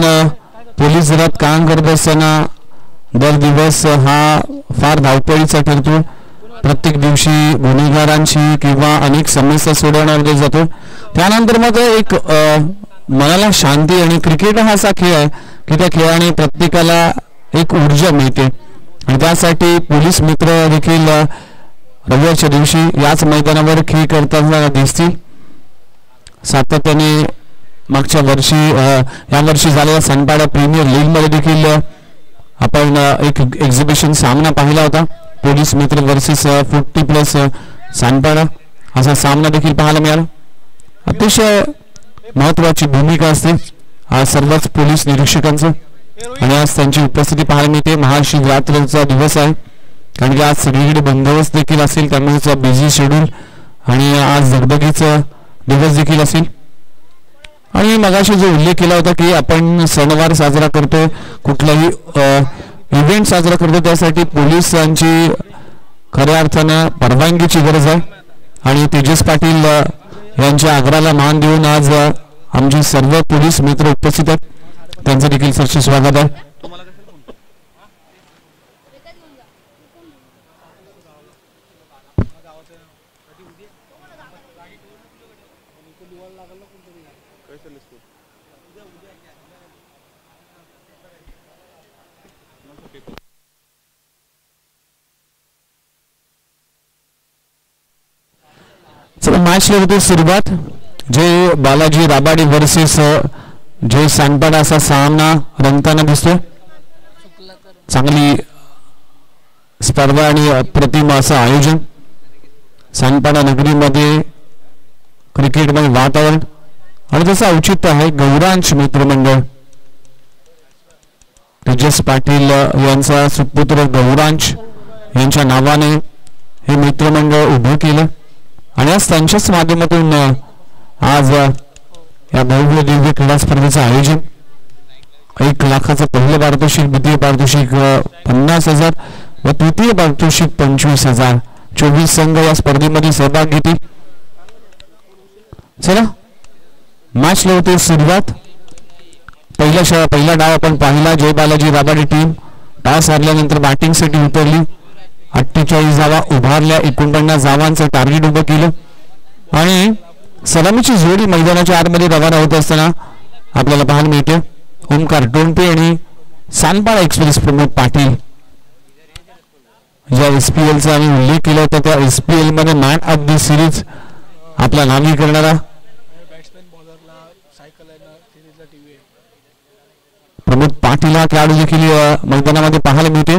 [SPEAKER 2] पोलीस दलात काम करत असताना दर दिवस हा फार धावपळीचा ठरतो. प्रत्येक दिवशी गुन्हेगारांची किंवा अनेक समस्या सोडवण्यामध्ये जातो. त्यानंतर मग एक मनाला शांती आणि क्रिकेट हा असा खेळ आहे की त्या खेळाने प्रत्येकाला एक ऊर्जा मिळते आणि त्यासाठी पोलीस मित्र देखील रविवारच्या दिवशी याच मैदानावर खेळ करताना दिसतील. सातत्याने मागच्या वर्षी या वर्षी झालेल्या सानपाडा प्रीमियर लीग मध्ये देखील आपण एक एक्झिबिशन सामना पाहिला होता. पोलीस मित्र वर्सेस 40+ सानपाडा असा सामना देखील पाहायला मिळाला. अतिशय महत्वाची भूमिका असते आज सर्वच पोलीस निरीक्षकांचं आणि आज त्यांची उपस्थिती पाहायला मिळते. महाशिवरात्रीचा दिवस आहे कारण की आज सगळीकडे बंदोबस्त देखील असेल त्यामुळे बिझी शेड्यूल आणि आज दगदगीचा दिवस देखील असेल. आणि मगाशी जो उल्लेख केला होता की आपण सणवार साजरा करतो कुठलाही इव्हेंट साजरा करतो त्यासाठी पोलिसांची खऱ्या अर्थानं परवानगीची गरज आहे आणि तेजस पाटील यांच्या आग्रहाला मान देऊन आज आमचे सर्व पोलीस मित्र उपस्थित आहेत. त्यांचं देखील सरचे स्वागत आहे. चला मॅच होती सुरुवात. जय बालाजी राबाडी वर्सेस जय सानपाडा असा सामना रंगताना दिसतोय. चांगली स्पर्धा आणि अप्रतिम असं आयोजन. सानपाडा नगरीमध्ये क्रिकेटमध्ये वातावरण आणि त्याचं औचित्य आहे गौरांश मित्रमंडळ. तेजस पाटील यांचा सुपुत्र गौरांश यांच्या नावाने हे मित्रमंडळ उभं केलं आणि आज त्यांच्याच माध्यमातून आज या भव्य दिव्य क्रीडा स्पर्धेचं आयोजन. 1 लाखाचं पहिलं पारितोषिक, द्वितीय पारितोषिक 50,000 व तृतीय पारितोषिक 25,000. 24 संघ या स्पर्धेमध्ये सहभाग घेतील. चला मॅचला होते सुरुवात. पहिला डाव आपण पाहिला. जय बालाजी राबाडी टीम टॉस हारल्यानंतर बॅटिंगसाठी उतरली. 48 धावा उभारल्या. 49 धावांचं टार्गेट उभं केलं आणि सलामीची जोडी मैदानाच्या आतमध्ये रवाना होत असताना आपल्याला पाहायला मिळते. ओमकार टोंपे आणि सानपाडा एक्सप्रेस प्रमोद पाटील. ज्या SPLचा आम्ही उल्लेख केला होता त्या SPL मध्ये मॅन ऑफ द सिरीज आपला नामी करणारा प्रमोद पाटील हा खेळाडू देखील मैदानामध्ये पाहायला मिळते.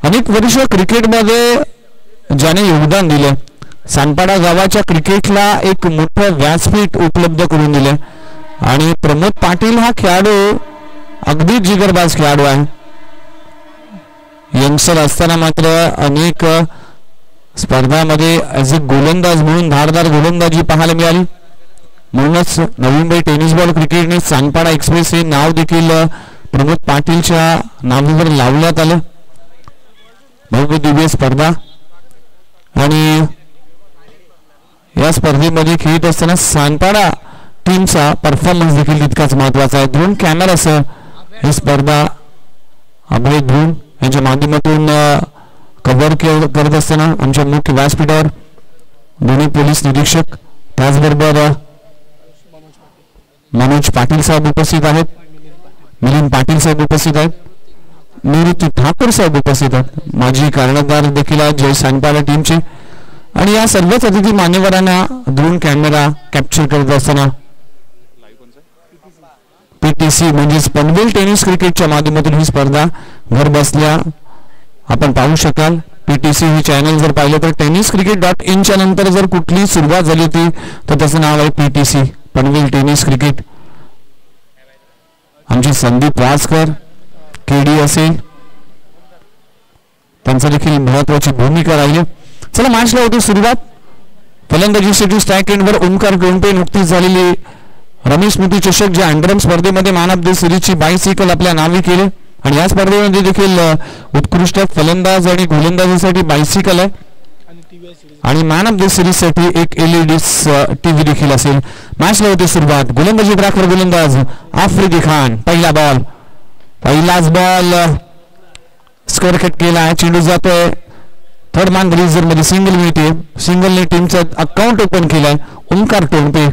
[SPEAKER 2] अनेक वर्ष क्रिकेटमध्ये ज्याने योगदान दिले. सानपाडा गावाच्या क्रिकेटला एक मोठं व्यासपीठ उपलब्ध करून दिले आणि प्रमोद पाटील हा खेळाडू अगदी जिगरबाज खेळाडू आहे. यंगस्टर असताना मात्र अनेक स्पर्धामध्ये ॲज अ गोलंदाज म्हणून धारदार गोलंदाजी पाहायला मिळाली. म्हणूनच नवी मुंबई टेनिस बॉल क्रिकेटने सानपाडा एक्सप्रेस हे नाव देखील प्रमोद पाटीलच्या नावावर लावण्यात आलं. भव्य दिव्य स्पर्धा आणि या स्पर्धेमध्ये खेळत असताना सानपाडा टीमचा परफॉर्मन्स देखील तितकाच महत्वाचा आहे. ड्रोन कॅमेरासह ही स्पर्धा अभय ध्रुव यांच्या माध्यमातून कव्हर करत असताना आमच्या मुख्य व्यासपीठावर दोन्ही पोलीस निरीक्षक त्याचबरोबर मनोज पाटील साहेब उपस्थित आहेत, मिलिंद पाटील साहेब उपस्थित आहेत, निवृत्ती ठाकूर साहेब उपस्थित आहेत, माजी कर्णधार देखील आहेत जय सानपाडा टीमचे. आणि या सर्वच अतिथी मान्यवरांना ड्रोन कॅमेरा कॅप्चर करत असताना PTC म्हणजेच पनवेल टेनिस क्रिकेटच्या माध्यमातून ही स्पर्धा घर बसल्या आपण पाहू शकाल. PTC ही चॅनल जर पाहिलं तर tenniscricket.in च्या नंतर जर कुठली सुरुवात झाली होती तर त्याचं नाव आहे PTC पनवेल टेनिस क्रिकेट. आमचे संदीप वासकर KD असेल त्यांचा देखील महत्वाची भूमिका राहिली. चला मॅचला होती सुरुवात. फलंदाजीसाठी स्ट्राईक एंडवर ओमकार टोंपे नुकतीच झालेली रमेश स्मृती चषक ज्या अंडरम स्पर्धेमध्ये मॅन ऑफ द सिरीजची बायसिकल आपल्या नावे केले आणि या स्पर्धेमध्ये देखील उत्कृष्ट फलंदाज आणि गोलंदाजीसाठी बायसिकल आहे आणि मॅन ऑफ द सिरीज साठी एक LED TV देखील असेल. मॅचला होती सुरुवात. गोलंदाजी राखर गोलंदाज आफ्रिदी खान. पहिलाच बॉल स्क्वेअर कट केला. चेंडू जातोय थर्ड मॅन रिझर्व मध्ये. सिंगल मिळते. सिंगलने टीमचं अकाउंट ओपन केलंय ओमकार टोंपे.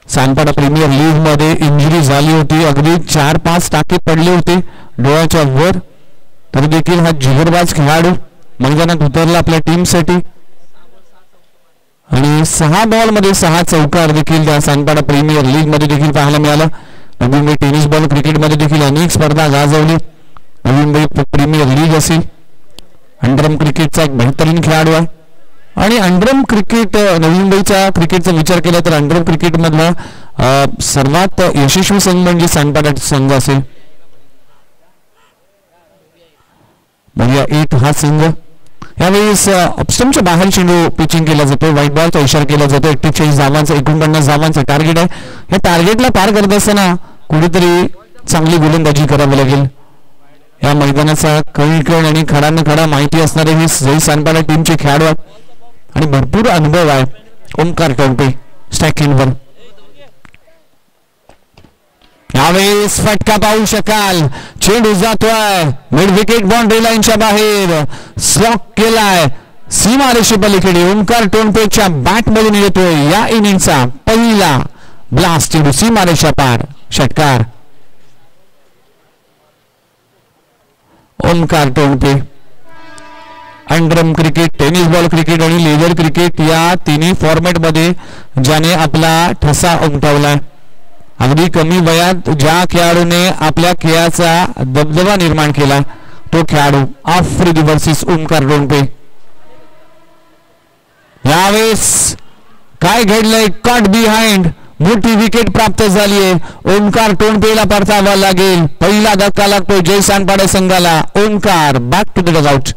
[SPEAKER 2] सानपाडा प्रीमियर लीग मध्ये इंजुरी झाली होती. अगदी 4-5 टाके पडले होते डोळ्याच्या वर. तरी देखील हा जिगरबाज खेळाडू मैदानात उतरला आपल्या टीमसाठी आणि 6 बॉल मध्ये 6 चौकार देखील त्या सानपाडा प्रीमियर लीग मध्ये देखील पाहायला मिळाला. नवी मुंबई टेनिस बॉल क्रिकेट मध्ये देखील अनेक स्पर्धा गाजवली. नवी मुंबई प्रीमियर लीग असेल. अंडरम क्रिकेटचा एक बेहतरीन खेळाडू आहे आणि अंडरम क्रिकेट नवी मुंबईच्या क्रिकेटचा विचार केला तर अंडरम क्रिकेट मधला सर्वात यशस्वी संघ म्हणजे सानपाडा संघ असेल. बघूया एक हा संघ यावेळेस ऑप्स्टमच्या बाहेर चेंडू पिचिंग केला जातो. व्हाईट बॉलचा इशारा केला जातो. 41 धावांचा 49 धावांचं टार्गेट आहे. या टार्गेटला पार करत असताना कुठेतरी चांगली गोलंदाजी करावी लागेल. या मैदानाचा कण आणि खडानं खडा माहिती असणारे हे जय सानपाडा टीमचे खेळाडू आहेत आणि भरपूर अनुभव आहे. ओमकार टोंपे स्ट्राईकिंगवर. यावेळेस फटका पाहू शकाल. चेंडू जातोय मिड विकेट बाउंड्री लाईनच्या बाहेर. स्लॉक केलाय सीमारेषे पलीकडे. ओमकार टोंपेच्या बॅट मधून येतोय या इनिंगचा पहिला ब्लास्ट. चेंडू सीमारेषा पार. षटकार. Omkar Tompe. Underarm cricket, tennis ball cricket आणि लेदर क्रिकेट या तिन्ही फॉर्मॅट मध्ये ज्याने आपला ठसा उमटवलाय. अगदी कमी वयात ज्या खेळाडूने आपल्या खेळाचा दबदबा निर्माण केला तो खेळाडू आफ्रिदी वर्सेस ओमकार टोंपे. यावेळेस काय घडलंय? Cut behind. मोठी विकेट प्राप्त झाली आहे. ओमकार टोंपेला परतावा लागेल. पहिला धक्का लागतो जय सानपाडा संघाला. Omkar back to the dugout.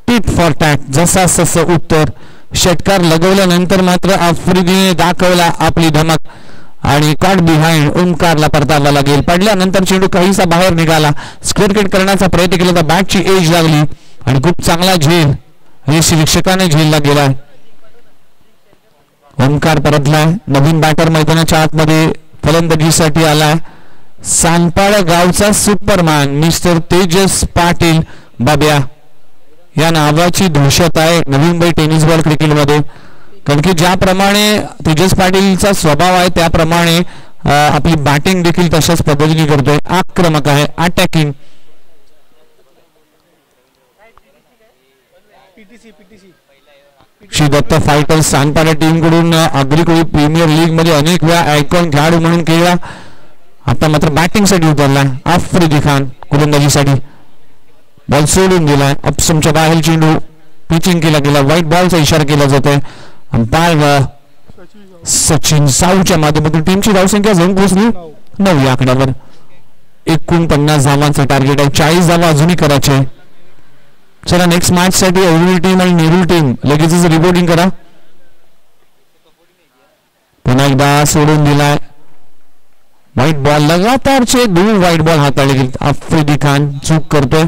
[SPEAKER 2] Tit for tat. जसा उत्तर. षटकार लगवल्यानंतर मात्र आफ्रिदीने दाखवला आपली धमक आणि कट बिहाइंड. ओमकारला परतावा लागेल. पडल्यानंतर चेंडू काहीसा बाहेर निघाला. स्क्वेअर कट करण्याचा प्रयत्न केला तर बॅटची एज लागली आणि खूप चांगला झेल हे शिक्षकाने झेलला गेला. ओमकार परतलाय. नवीन बॅटर मैदानाच्या आतमध्ये फलंदाजीसाठी आलाय. सानपाडा गावचा सुपरमॅन मिस्टर तेजस पाटील बाब्या या नावाची दहशत आहे नवी मुंबई टेनिस बॉल क्रिकेटमध्ये. कारण की ज्याप्रमाणे तेजस पाटीलचा स्वभाव आहे त्याप्रमाणे आपली बॅटिंग देखील तशाच पद्धतीने करतोय. आक्रमक आहे. Attacking. Shri Datta fighters Sanpada team कडून अग्रिकोळी प्रीमियर लीग मध्ये अनेक वेळा आयकॉन खेळाडू म्हणून खेळला. आता मात्र बॅटिंग साठी उतरला. आफ्रिदी खान गोलंदाजीसाठी. बॉल सोडून दिलाय. अपसमच्या बाहेर चेंडू पिचिंग केला गेला. व्हाईट बॉलचा इशारा केला जातोय. अंपायर सचिन साऊच्या माध्यमातून टीमची धावसंख्या जाऊन पोहोचली 9 या आकड्यावर. 49 धावांचं टार्गेट आहे. 40 धावा अजूनही करायचे. चला नेक्स्ट मॅच साठी अवनी टीम आणि नेहरू टीम लगेचच रिपोर्टिंग करा. पुन्हा एकदा सोडून दिलाय व्हाईट बॉल. लगातारचे 2 व्हाईट बॉल हाताळले गेले. आफ्रिदी खान चूक करतोय.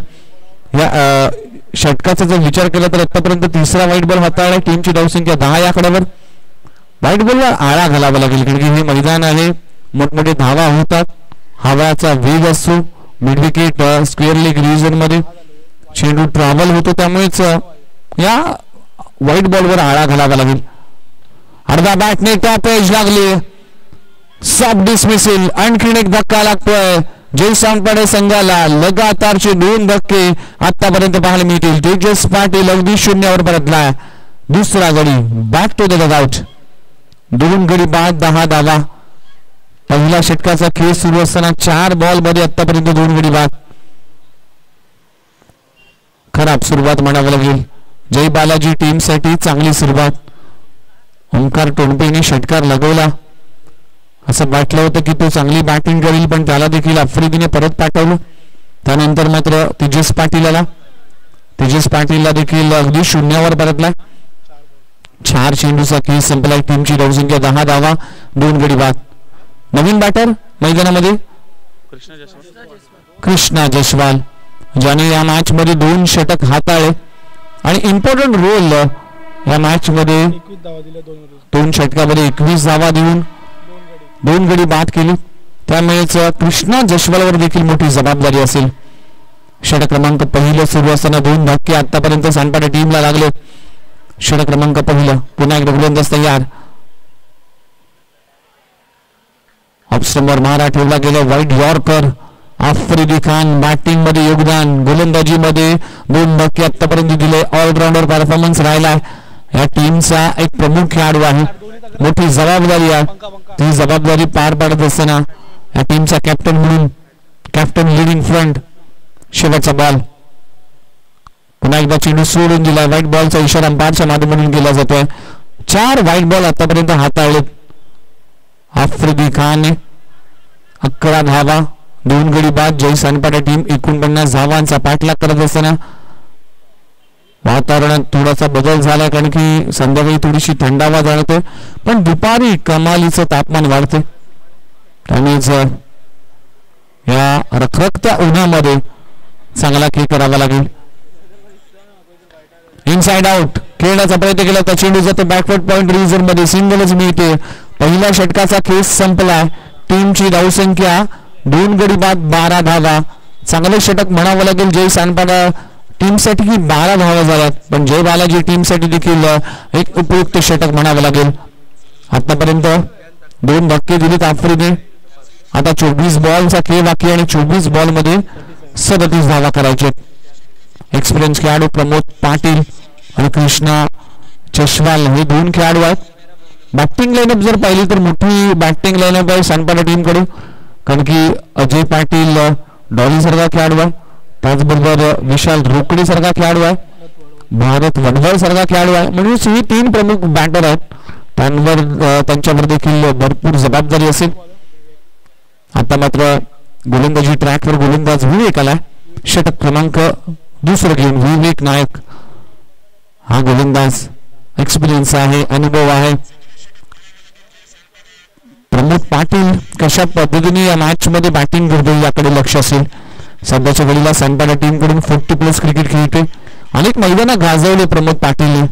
[SPEAKER 2] या षटकाचा जर विचार केला तर आतापर्यंत 3रा व्हाईट बॉल हाताळला. टीमची धावसंख्या 10 या आकड्यावर. व्हाईट बॉलला आळा घालावा लागेल कारण की हे मैदान आहे. मोठमोठे धावा होतात. हवाचा वेग असतो. Mid wicket square leg region मध्ये चेंडू ट्रॅव्हल होतो. त्यामुळेच या व्हाईट बॉलवर आळा घालावा लागेल. अर्धा बॅटने टॉप एज लागली. सब डिसमिसल. आणखीन एक धक्का लागतोय जय सांपाडे संघाला. लगातारचे 2 धक्के आतापर्यंत पाहायला मिळतील. तेजस पाटील अगदी 0वर परतला. दुसरा गडी बॅक टू द डगआउट. 2 गडी बाद 10 धावा. पहिल्या षटकाचा खेळ सुरू असताना 4 बॉल मध्ये आतापर्यंत 2 गडी बाद. खराब सुरुवात म्हणावं लागेल जय बालाजी टीम साठी. चांगली सुरुवात. ओंकार टोणपेने षटकार लगवला. असं वाटलं होतं की तो चांगली बॅटिंग करेल पण त्याला देखील आफ्रिदीने परत पाठवलं. त्यानंतर मात्र तेजस पाटीलला देखील अगदी 0वर परतला. 4 चेंडूचा खेळ संपलाय. टीमची धावसंख्या 10 धावा 2 गडी बाद. नवीन बॅटर मैदानामध्ये कृष्णा जयस्वाल ज्याने या मॅच मध्ये 2 षटक हाताळले आणि इम्पॉर्टंट रोल या मॅच मध्ये 2 षटकामध्ये 21 धावा देऊन 2 गडी बाद केली. त्यामुळेच कृष्णा जयस्वालवर देखील मोठी जबाबदारी असेल. षटक क्रमांक पहिलं सुरू असताना 2 धक्के आतापर्यंत सांपाडे टीमला लागले. षटक क्रमांक पहिलं पुन्हा एकदा गोलंदाज तयार. ऑफस्टंपवर मारा ठेवला गेला. White yorker. Afridi Khan batting मध्ये योगदान. गोलंदाजी मध्ये 2 धक्के आतापर्यंत दिले. ऑलराऊंडर परफॉर्मन्स राहिला. या टीमचा एक प्रमुख खेळाडू आहे. मोठी जबाबदारी आहे. ती जबाबदारी पार पाडत असताना या टीमचा कॅप्टन म्हणून कॅप्टन लिडिंग फ्रंट. शेवटचा बॉल. पुन्हा एकदा चेंडू सोडून दिला. व्हाईट बॉलचा इशारा अंपायरच्या माध्यमातून केला जातोय. 4 व्हाईट बॉल आतापर्यंत हाताळलेत आफ्रिदी खान. 11 धावा 2 गडी बाद. जय सांपाडे टीम 49 धावांचा पाठलाग करत असताना वातावरणात थोडासा बदल झाला कारण की संध्याकाळी थोडीशी थंडावा जाणवते पण दुपारी कमालीचं तापमान वाढते. त्यामुळेच या रखरखत्या उन्हामध्ये चांगला खेळ करावा लागेल. इनसाइड आउट खेळण्याचा प्रयत्न केला तर चेंडू जातो बॅकवर्ड पॉइंट रिजन मध्ये. सिंगलच मिळते. पहिल्या षटकाचा खेळ संपला. टीमची धावसंख्या 2 गडी बाद 12 धावा. चांगले षटक म्हणावं लागेल जय सांपाडा टीमसाठी ही 12 धावा झाल्यात पण जय बालाजी टीमसाठी देखील एक उपयुक्त षटक म्हणावं लागेल. आतापर्यंत 2 धक्के दिलेत आफ्रिदीने. आता 24 बॉलचा खेळ बाकी आणि 24 बॉल मध्ये 37 धावा करायचे. एक्सपिरियन्स खेळाडू प्रमोद पाटील आणि कृष्णा जयस्वाल हे 2 खेळाडू आहेत. बॅटिंग लाईनअप जर पाहिली तर मोठी बॅटिंग लाईनअप आहे सांपाडा टीम कडून कारण की अजय पाटील डॉली सारखा खेळाडू आहे. त्याचबरोबर विशाल रोकडे सारखा खेळाडू आहे. भारत वडवळ सारखा खेळाडू आहे. म्हणजे ही 3 प्रमुख बॅटर आहेत. त्यांच्यावर देखील भरपूर जबाबदारी असेल. आता मात्र गोलंदाजी ट्रॅकवर गोलंदाज विवेक आलाय. षटक क्रमांक 2 घेऊन विवेक नायक हा गोलंदाज. एक्सपिरियन्स आहे. अनुभव आहे. प्रमोद पाटील कशा पद्धतीने या मॅच मध्ये बॅटिंग करतो याकडे लक्ष असेल. सध्याच्या घडीला सांपाडा टीम कडून 40+ क्रिकेट खेळते. अनेक मैदानात गाजवले प्रमोद पाटील.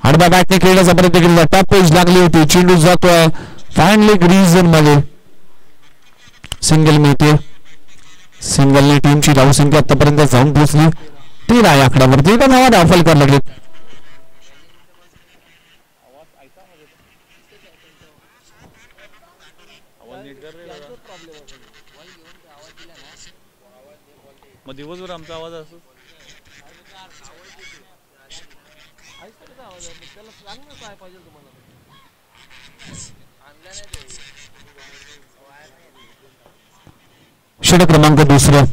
[SPEAKER 2] आडव्या बॅटने खेळण्याचा प्रयत्न केला. टॉप पेज लागली होती. चेंडू जातोय फाईन लेग रिजन मध्ये. सिंगल मिळते. सिंगलने टीमची धावसंख्या आतापर्यंत जाऊन पोहोचली 13 या आकड्यावरती. एका धावा दाखल करायला लागली.
[SPEAKER 3] मग दिवसभर आमचा आवाज असतो.
[SPEAKER 2] षटक क्रमांक 2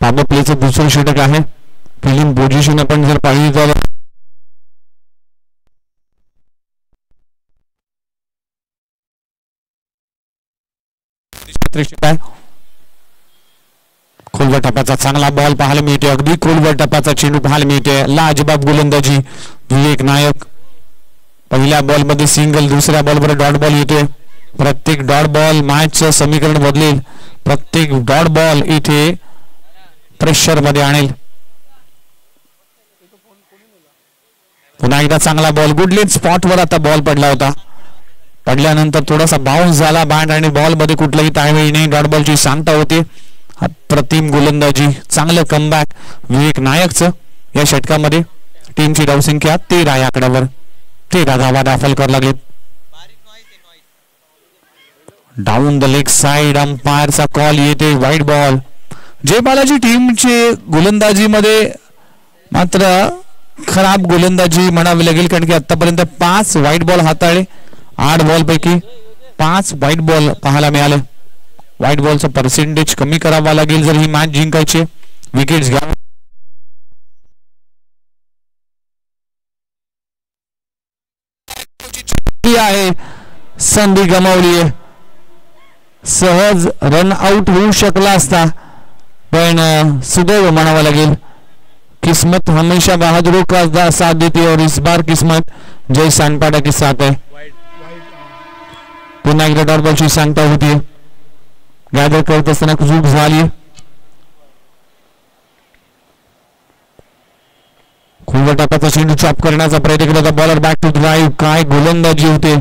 [SPEAKER 2] पॉवर प्लेचं 2रं षटक आहे. फिल्डिंग पोझिशन आपण जर पाहिली तर खोलवर टप्प्याचा चांगला बॉल पाहायला मिळते. अगदी खोलवर टप्प्याचा चेंडू पाहायला मिळते. लाजबाब गोलंदाजी विवेक नायक. पहिल्या बॉल मध्ये सिंगल, दुसऱ्या बॉलवर डॉट बॉल येतोय. प्रत्येक डॉट बॉल मॅचचं समीकरण बदलेल. प्रत्येक डॉट बॉल इथे प्रेशर मध्ये आणेल. पुन्हा एकदा चांगला बॉल. गुडलेट स्पॉटवर आता बॉल पडला होता. पडल्यानंतर थोडासा बाउन्स झाला बॅट आणि बॉल मध्ये कुठलाही ताळमेळ नाही. डॉट बॉलची शांता होते. अप्रतिम गोलंदाजी, चांगलं कमबॅक विवेक नायकचं. या षटकामध्ये टीमची धावसंख्या 13 या आकड्यावर. 13 धावा दाखल करावं लागेल. डाऊन द लेग साइड अंपायरचा कॉल येते. वाईट बॉल. जय बालाजी टीमचे गोलंदाजीमध्ये मात्र खराब गोलंदाजी म्हणावी लागेल, कारण की आतापर्यंत 5 व्हाईट बॉल हाताळले. 8 बॉल पैकी 5 व्हाईट बॉल पाहायला मिळाले. व्हाईट बॉलचं पर्सेंटेज कमी करावा लागेल जर ही मॅच जिंकायची. विकेट्स घ्या. आहे संधी गमावली आहे. सहज रन आउट होऊ शकला असता, पण सुदैव म्हणावं लागेल. किस्मत हमेशा बहादुरों का साथ देती है और इस बार किस्मत जय सांडपाडा की साथ है. पुन्हा एकदा डॉट बॉलची सांगता होती. गॅदर करत असताना चूक झाली. खोलवर टाकाचा चेंडू चॉप करण्याचा प्रयत्न केला होता. Bowler back to drive. काय गोलंदाजी होते.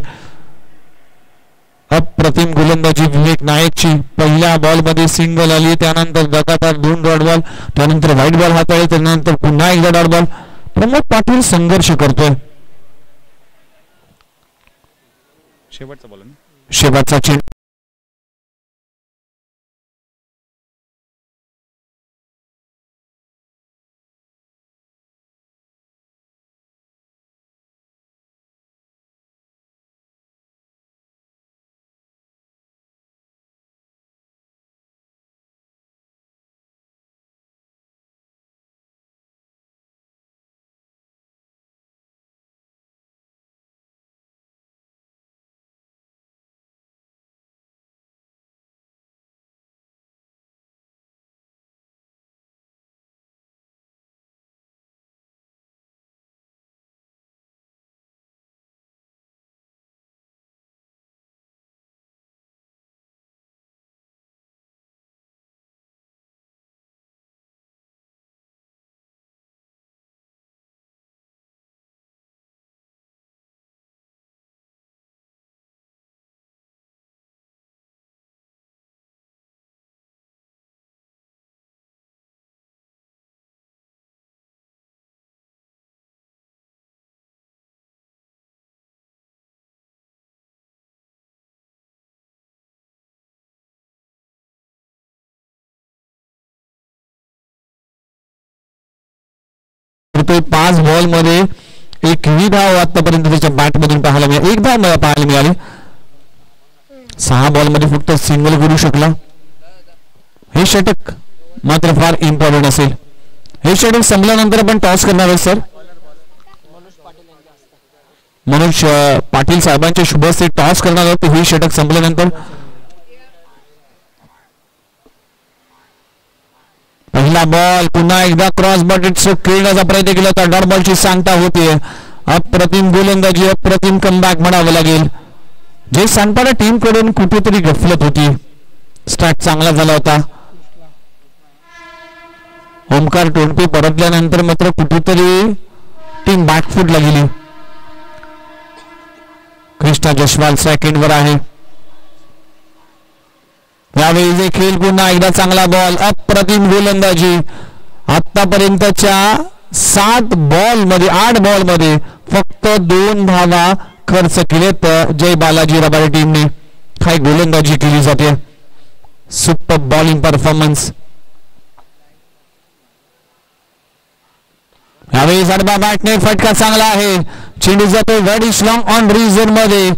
[SPEAKER 2] अप्रतिम गोलंदाजी विवेक नायकची. पहिल्या बॉल मध्ये सिंगल आली, त्यानंतर लगातार 2 डॉट बॉल, त्यानंतर व्हाईट बॉल हाताळले, त्यानंतर पुन्हा एकदा डॉट बॉल. प्रमोद पाटील संघर्ष करतोय. शेवटचा चेंडू. रुपये 5 बॉल मध्ये एकही धाव आतापर्यंत त्याच्या बॅट मधून पाहायला मिळाली. एक धाव मला पाहायला मिळाली. 6 बॉल मध्ये फक्त सिंगल करू शकला. हे षटक मात्र फार इम्पॉर्टंट असेल. हे षटक संपल्यानंतर आपण टॉस करणार आहे सर. मनोज पाटील साहेबांच्या शुभ हस्ते टॉस करणार आहोत हे षटक संपल्यानंतर. पहिला बॉल. पुन्हा एकदा क्रॉस बॉल खेळण्याचा प्रयत्न केला होता. डॉट बॉलची सांगता होती. अप्रतिम गोलंदाजी, अप्रतिम कमबॅक म्हणावं लागेल. जय सांडपाडा टीम कडून कुठेतरी गफलत होती. स्टार्ट चांगला झाला होता. ओमकार टोणपे परतल्यानंतर मात्र कुठेतरी टीम बॅकफूटला गेली. कृष्णा जशवाल सेकंडवर आहे. यावेळी देखील पुन्हा एकदा चांगला बॉल. अप्रतिम गोलंदाजी. आतापर्यंतच्या 7 बॉल मध्ये 8 बॉल मध्ये फक्त 2 धावा खर्च केलेत जय बालाजी रबारी टीमने. काय गोलंदाजी केली जाते. Super bowling performance. यावेळी जडबा बॅटने फटका चांगला आहे. चेंडू जातो व्हेरी स्ट्रॉंग ऑन रिझन मध्ये.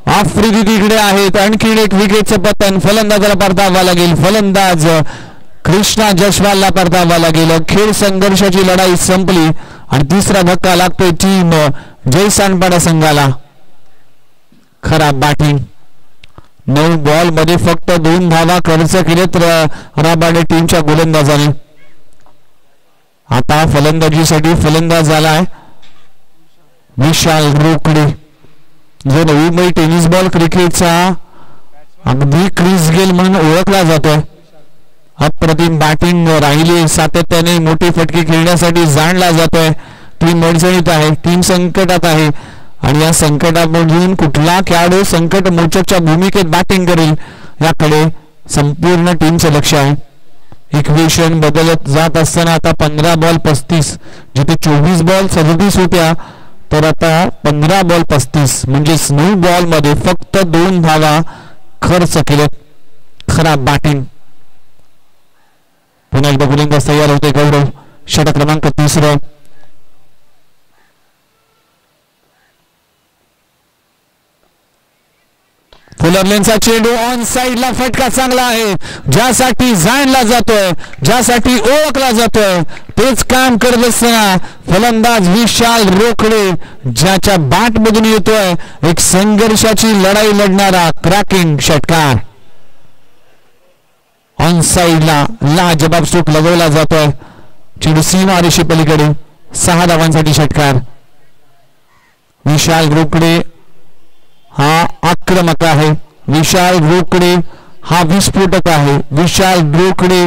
[SPEAKER 2] आफ्रिदी तिकडे आहेत. आणखी एक विकेटचं पतन. फलंदाजाला परतावा लागेल. फलंदाज कृष्णा जशवालला परतावा लागेल. खेळ संघर्षाची लढाई संपली आणि तिसरा धक्का लागतोय टीम जय सांडपाडा संघाला. खराब बॅटिंग. 9 बॉल मध्ये फक्त 2 धावा खर्च केलेत राबाडे टीमच्या गोलंदाजाने. आता फलंदाजीसाठी फलंदाज झालाय विशाल रोकडे, जो नवी मुंबई टेनिस बॉल क्रिकेटचा अगदी क्रिस गेल म्हणून ओळखला जातोय. अप्रतिम बॅटिंग राहिली, सातत्याने मोठी फटके खेळण्यासाठी जाणला जातोय. टीम अडचणीत आहे, टीम संकटात आहे आणि या संकटामधून कुठला खेळाडू संकट मोचकच्या भूमिकेत बॅटिंग करेल याकडे संपूर्ण टीमचं लक्ष आहे. इक्वेशन बदलत जात असताना आता 15 बॉल 35, जिथे 24 बॉल 37 होत्या तर आता 15 बॉल 35 म्हणजेच 9 बॉल मध्ये फक्त 2 धावा खर्च केलेत. खराब बॅटिंग. पुन्हा एकदा गोलंदाज तयार होते गौरव, षटक क्रमांक 3. फुलरलेनचा चेंडू ऑन साइडला, फटका चांगला आहे. ज्यासाठी जाणला जातोय, ज्यासाठी ओळखला जातोय तेच काम करत असताना फलंदाज विशाल रोकडे, ज्याच्या बॅट मधून येतोय एक संघर्षाची लढाई लढणारा क्रॅकिंग षटकार. ऑन साइडला लाजबाब स्ट्रोक लगवला जातोय. चेंडू सीमा रेषे पलीकडे. 6 धावांसाठी षटकार. विशाल रोकडे हा आक्रमक आहे, विशाल रोकडे हा विस्फोटक आहे, विशाल रोकडे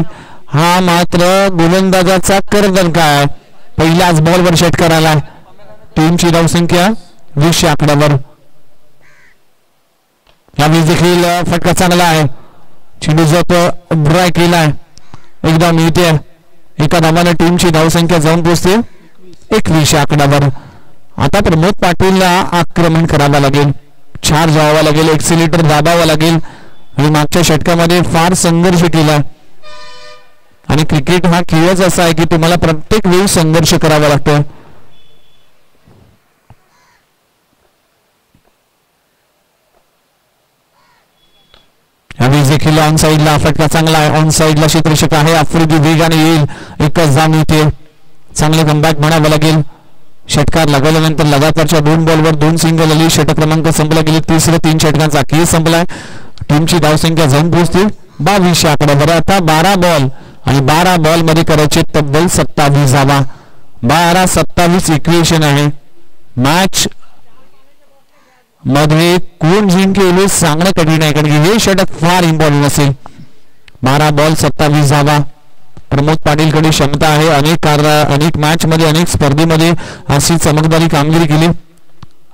[SPEAKER 2] हा मात्र गोलंदाजाचा कर्णधार आहे. पहिल्याच बॉलवर षटकार आला. टीमची धावसंख्या 20 आकड्यावर. यावेळी देखील फटका चांगला आहे. चेंडू जातो ड्राय केलाय, एकदा मिळते. एका धावाने टीमची धावसंख्या जाऊन पोहोचते 21 आकड्यावर. आता प्रमोद पाटीलला आक्रमण करावं लागेल, चार्ज व्हावा लागेल, एक्सिलेटर दाबावा लागेल. आणि मागच्या षटकामध्ये फार संघर्ष केला आणि क्रिकेट हा खेळच असा आहे की तुम्हाला प्रत्येक वेळी संघर्ष करावा लागतो. यावेळी देखील ऑन साइडला फटका चांगला आहे. ऑन साइडला क्षेत्ररक्षक आहे, आफ्रिदी वेगाने येईल. एकच धाव मिळते. चांगले कमबॅक म्हणावं लागेल. षटकार लगावल्यानंतर लगातारच्या 2 बॉलवर 2 सिंगल आली. षटक क्रमांक संपला. गेली 3 षटकांचा खेळ संपलाय. टीमची धावसंख्या जाऊन पोहोचते 22 आकड्यावर. आता 12 बॉल आणि 12 बॉल मध्ये करायचे तब्बल 27 धावा. 12-27 इक्वेशन आहे. मॅच मध्ये कोण जिंकेल हे सांगणं कठीण आहे, कारण की हे षटक फार इम्पॉर्टंट असेल. 12 बॉल 27 धावा. प्रमोद पाटील कडे क्षमता आहे. अनेक मॅच मध्ये, अनेक स्पर्धेमध्ये अशी चमकदारी कामगिरी केली.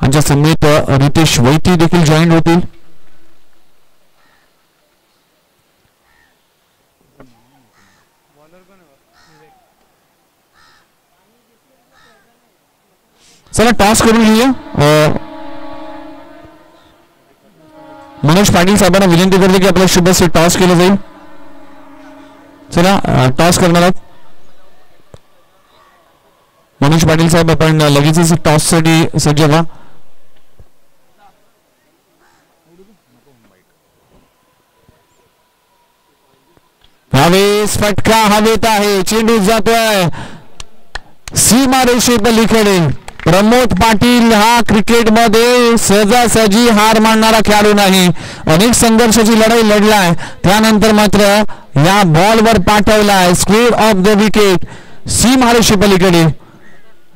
[SPEAKER 2] आमच्या समेत रितेश वैती देखील जॉईन होतील. चला टॉस करून घेऊया. मनोज पाटील साहेबांना विनंती करते की आपल्या शुभ से टॉस केलं जाईल. चला टॉस करणार आहोत. मनोज पाटील साहेब आपण लगेचच टॉस साठी सज्ज व्हा. यावेळेस फटका हवेत आहे. चेंडू जातोय सीमा रेषे पलीकडे. प्रमोद पाटील हा क्रिकेटमध्ये सहजासहजी हार मानणारा खेळाडू नाही. अनेक संघर्षाची लढाई लढलाय, त्यानंतर मात्र या बॉलवर पाठवलाय स्क्वेअर ऑफ द विकेट सीमा रेषे पलीकडे.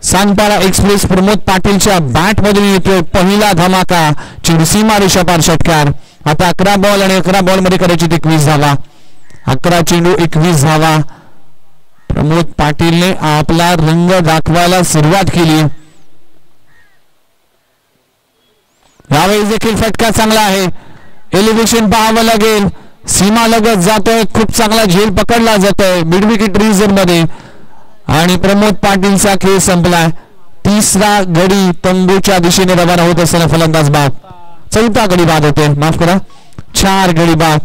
[SPEAKER 2] सानपाडा एक्सप्रेस प्रमोद पाटीलच्या बॅट मधून येतो पहिला धमाका. चेंडू सीमा रेषा पार षटकार. आता 11 बॉल आणि 11 बॉल मध्ये करायची 21 धावा. 11 चेंडू 21 धावा. प्रमोद पाटीलने आपला रंग दाखवायला सुरुवात केली. यावेळी देखील फटका चांगला आहे. एलिव्हेशन पाहावं लागेल. सीमा लगत जातोय, खूप चांगला झेल पकडला जातोय मिड विकेट रिजन मध्ये आणि प्रमोद पाटीलचा खेळ संपलाय. 3रा गडी तंबूच्या दिशेने रवाना होत असताना फलंदाज बाद. 4था गडी बाद होते, माफ करा 4 गडी बाद.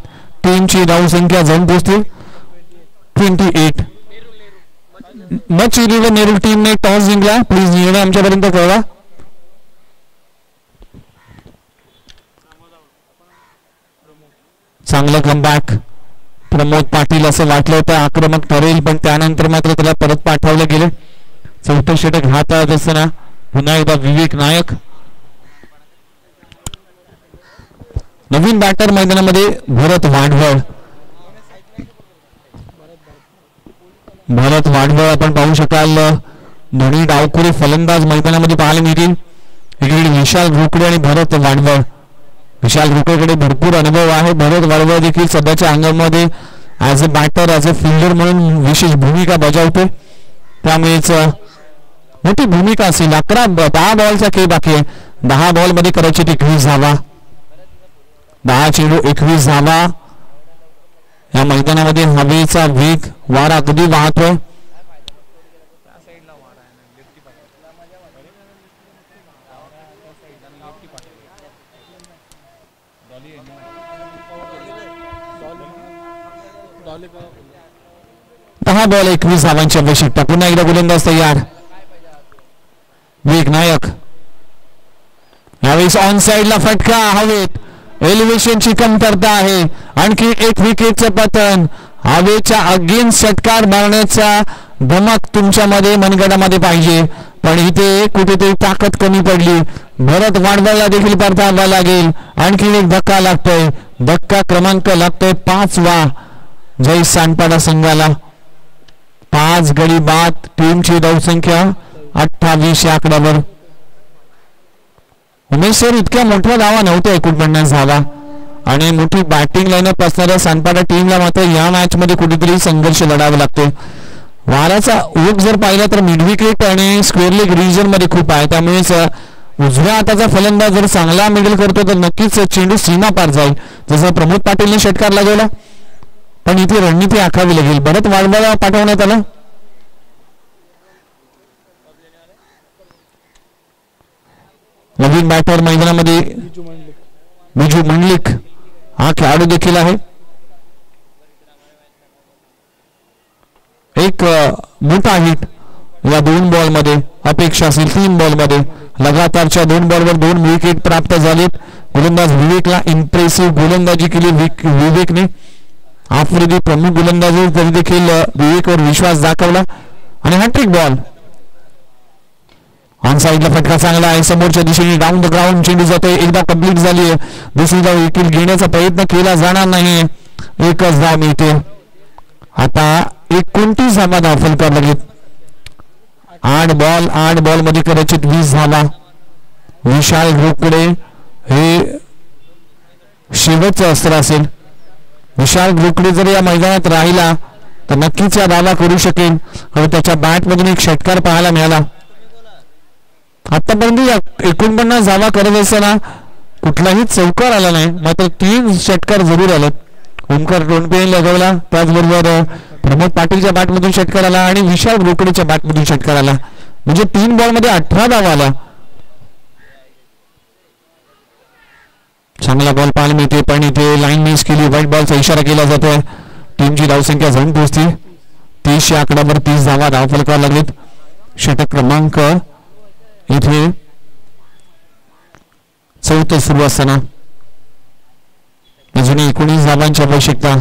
[SPEAKER 2] टीमची धावसंख्या जाऊन पोहोचते 28. मच व नेहरू टीमने टॉस जिंकला. प्लीज निर्णय आमच्यापर्यंत कळवा. चांगलं कमबॅक. प्रमोद पाटील असं वाटलं होतं आक्रमक ठरेल, पण त्यानंतर मात्र त्याला परत पाठवलं गेलं. 4थं षटक हातात असताना पुन्हा एकदा विवेक नायक. नवीन बॅटर मैदानामध्ये भरत वाडवळ. भरत वाडवळ आपण पाहू शकाल दोन्ही डावखुरे फलंदाज मैदानामध्ये पाहायला मिळतील. इकडे विशाल रोकडे आणि भरत वाडवळ. विशाल रोकडेकडे भरपूर अनुभव आहे. भरत वाडवळ देखील सध्याच्या अंगामध्ये as a batter as a fielder म्हणून विशेष भूमिका बजावते. त्यामुळेच मोठी भूमिका असेल. 10 बॉलचा खेळ बाकी आहे. 10 बॉल मध्ये करायचे 21 धावा. 10 चेंडू 21 धावा. या मैदानामध्ये हवेचा वेग वारा अगदी वाहतोय. दहा बॉल 21 धावांची आवश्यकता. पुन्हा एकदा गोलंदाज तयार. वेग नायक. यावेळेस ऑन साइडला फटका हवेत. एलिव्हेशनची कमतरता आहे. आणखी एक विकेटचं पतन. हवेच्या अगेन्स्ट षटकार मारण्याचा धमक तुमच्यामध्ये मनगटामध्ये पाहिजे. पण इथे कुठेतरी ताकद कमी पडली. भरत वाडवळला देखील परतावा लागेल. आणखी एक धक्का लागतोय. धक्का क्रमांक लागतोय 5वा जय सानपाडा संघाला. 5 गडी बाद. टीमची धावसंख्या 28 या आकड्यावर. उमेश सर इतक्या मोठ्या धावा नव्हत्या 49 धावा आणि मोठी बॅटिंग लाईनअप असणाऱ्या सानपाडा टीमला मात्र या मॅच मध्ये कुठेतरी संघर्ष लढावा लागतो. वाराचा ओघ जर पाहिला तर मिड विकेट आणि स्क्वेअर लेग रिजन मध्ये खूप आहे. त्यामुळेच उजव्या हाताचा फलंदाज जर चांगला मिडल करतो तर नक्कीच चेंडू सीमा पार जाईल. जसं प्रमोद पाटीलने षटकार लागवला. पण इथे रणनीती आखावी लागेल. भरत वाडवळला पाठवण्यात आलं. नवीन बॅटर मैदानामध्ये बिजू मंडलिक हा खेळाडू देखील आहे. एक मोठा हिट या 2 बॉल मध्ये अपेक्षा असेल. 3 बॉल मध्ये लगातारच्या 2 बॉलवर 2 विकेट प्राप्त झालेत. गोलंदाज विवेकला इम्प्रेसिव्ह गोलंदाजी केली विवेकने. आफ्रिदी प्रमुख गोलंदाज तरी देखील विवेकवर विश्वास दाखवला आणि हॅट्रिक बॉल. ऑन साइडला फटका चांगला आहे. समोरच्या दिशेने डाऊन द ग्राउंड चेंडू जातोय. एकदा कंप्लीट झाली आहे. दुसरी धाव विकेट घेण्याचा प्रयत्न केला जाणार नाही. एकच धाव मिळते. आता 29 धावा धावफल करायला लागेल. 8 बॉल मध्ये करायचे 20 धावा. विशाल रोकडे हे शेवटचं अस्त्र असेल. विशाल रोकडे जर या मैदानात राहिला तर नक्कीच या धावा करू शकेल. आणि त्याच्या बॅट मधून एक षटकार पाहायला मिळाला. आतापर्यंत 49 धावा करत असताना कुठलाही चौकार आला नाही. मात्र 3 षटकार जरूर आलेत. ओमकार टोनपेने लगवला. त्याचबरोबर प्रमोद पाटीलच्या बॅटमधून षटकार आला आणि विशाल रोकडेच्या बॅटमधून षटकार आला. म्हणजे 3 बॉल मध्ये 18 धावा आला. चांगला बॉल पाहायला मिळते. पण इथे लाईन मिस केली. व्हाईट बॉलचा इशारा केला जातोय. टीमची धावसंख्या जाऊन पोहोचते 30 या आकड्यावर. 30 धावा धावफल करायला लागलीत. षटक क्रमांक इथे 4 सुरू असताना अजून 19 धावांची आवश्यकता.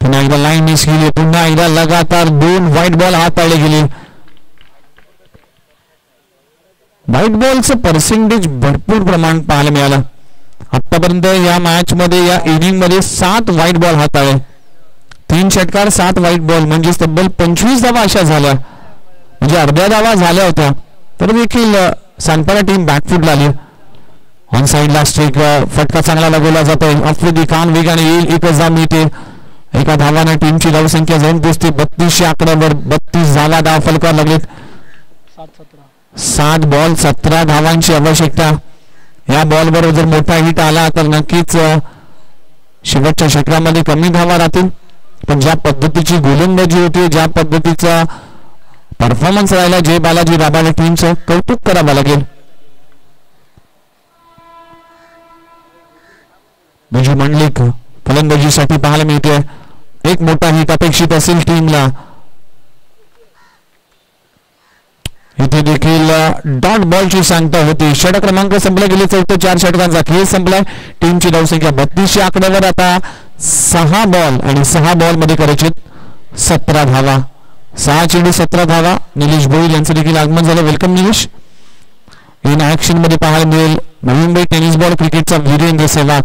[SPEAKER 2] पुन्हा एकदा लाईन मिस केली. पुन्हा एकदा लगातार 2 व्हाईट बॉल हाताळले गेले. व्हाईट बॉलचं पर्सेंटेज भरपूर प्रमाण पाहायला मिळालं. आतापर्यंत या मॅच मध्ये या इनिंग मध्ये 7 व्हाईट बॉल हाताळले. 3 षटकार 7 व्हाईट बॉल म्हणजे तब्बल 25 धावा अशा झाल्या. म्हणजे अर्ध्या धावा झाल्या होत्या तर देखील सानपाडा टीम बॅकफूटला आली. ऑन साइडला स्ट्राइक फटका चांगला लागवला जातोय. आफ्रिदी खान वेगाने येईल. एकच धाव मिळते. एका धावाने टीमची धावसंख्या जाऊन पोहोचते 32 आकड्यावर. 32 धावा धावफल करायला लागलेत. 7 बॉल 17 धावांची आवश्यकता. या बॉल बरोबर जर मोठा हिट आला तर नक्कीच शेवटच्या षटकामध्ये कमी धावा राहतील. पण ज्या पद्धतीची गोलंदाजी होती, ज्या पद्धतीचा परफॉर्मन्स राहिला जय बालाजी राबाले टीमचं कौतुक करावं लागेल. बिजू मंडलिक फलंदाजीसाठी पाहायला मिळते. एक मोठा हिट अपेक्षित असेल टीमला. इथे देखील डॉट बॉलची सांगता होती. षटक क्रमांक संपला गेले. 4 षटकांचा खेळ संपलाय. टीमची धावसंख्या 32 आकड्यावर. आता 6 बॉल आणि 6 बॉल मध्ये करायचे 17 धावा. 6 चेंडू 17 धावा. निलेश भोईर यांचं देखील आगमन झालं. वेलकम निलेश. इन ऍक्शन मध्ये पाहायला मिळेल नवी मुंबई टेनिस बॉल क्रिकेटचा वीरेंद्र सेहवाग.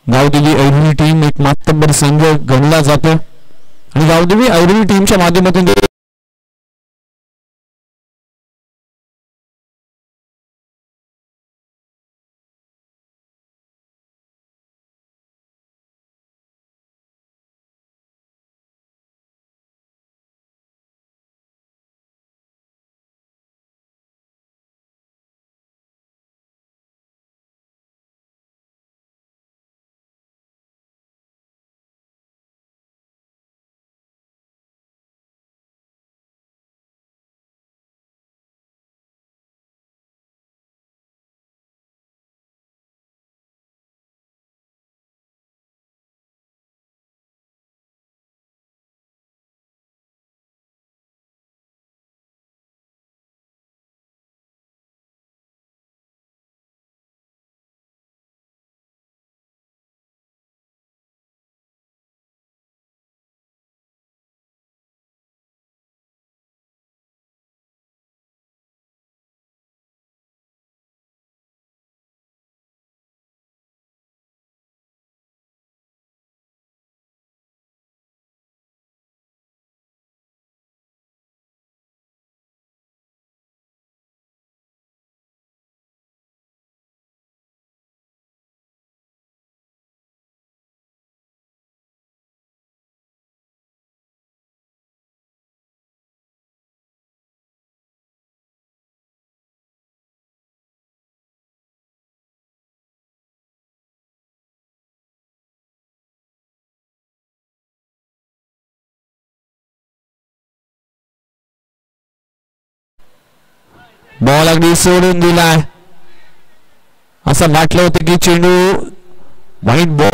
[SPEAKER 2] गावदेवी ऐरोली टीम एक मातब्बर संघ गणला जातो आणि गावदेवी ऐरोली टीमच्या माध्यमातून बॉल अगदी सोडून दिलाय. असं वाटलं होतं की चेंडू व्हाईट बॉल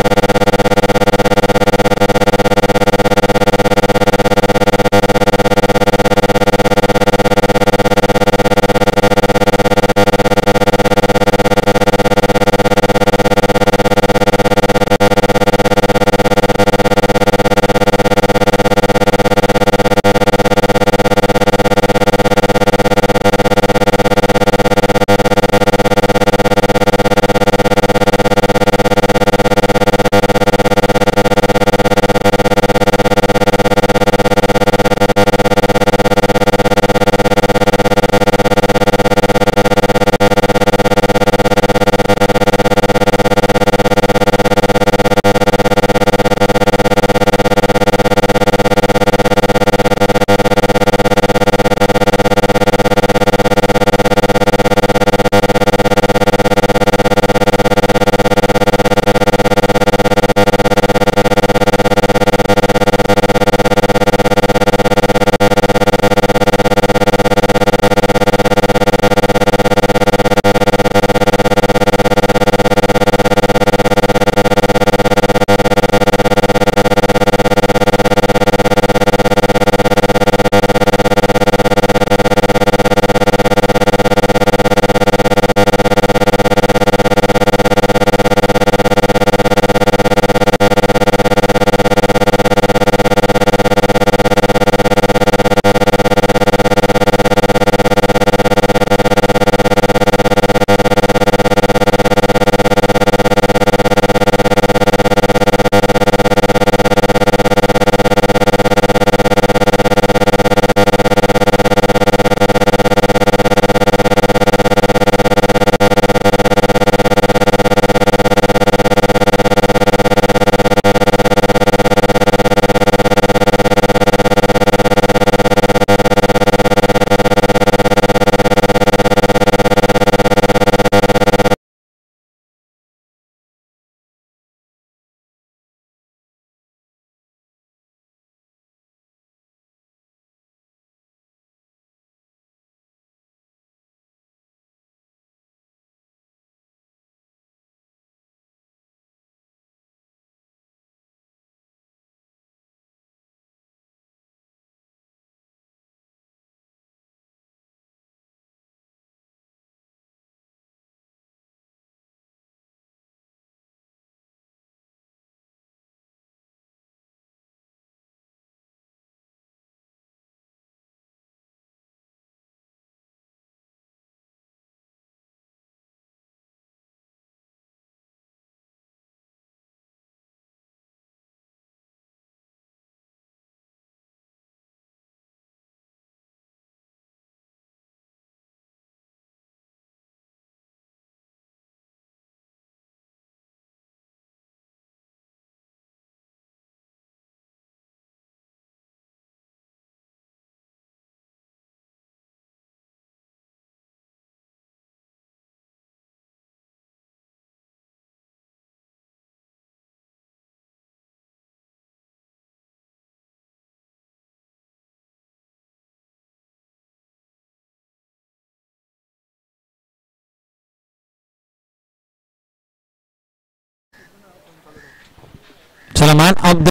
[SPEAKER 2] चला मॅन ऑफ द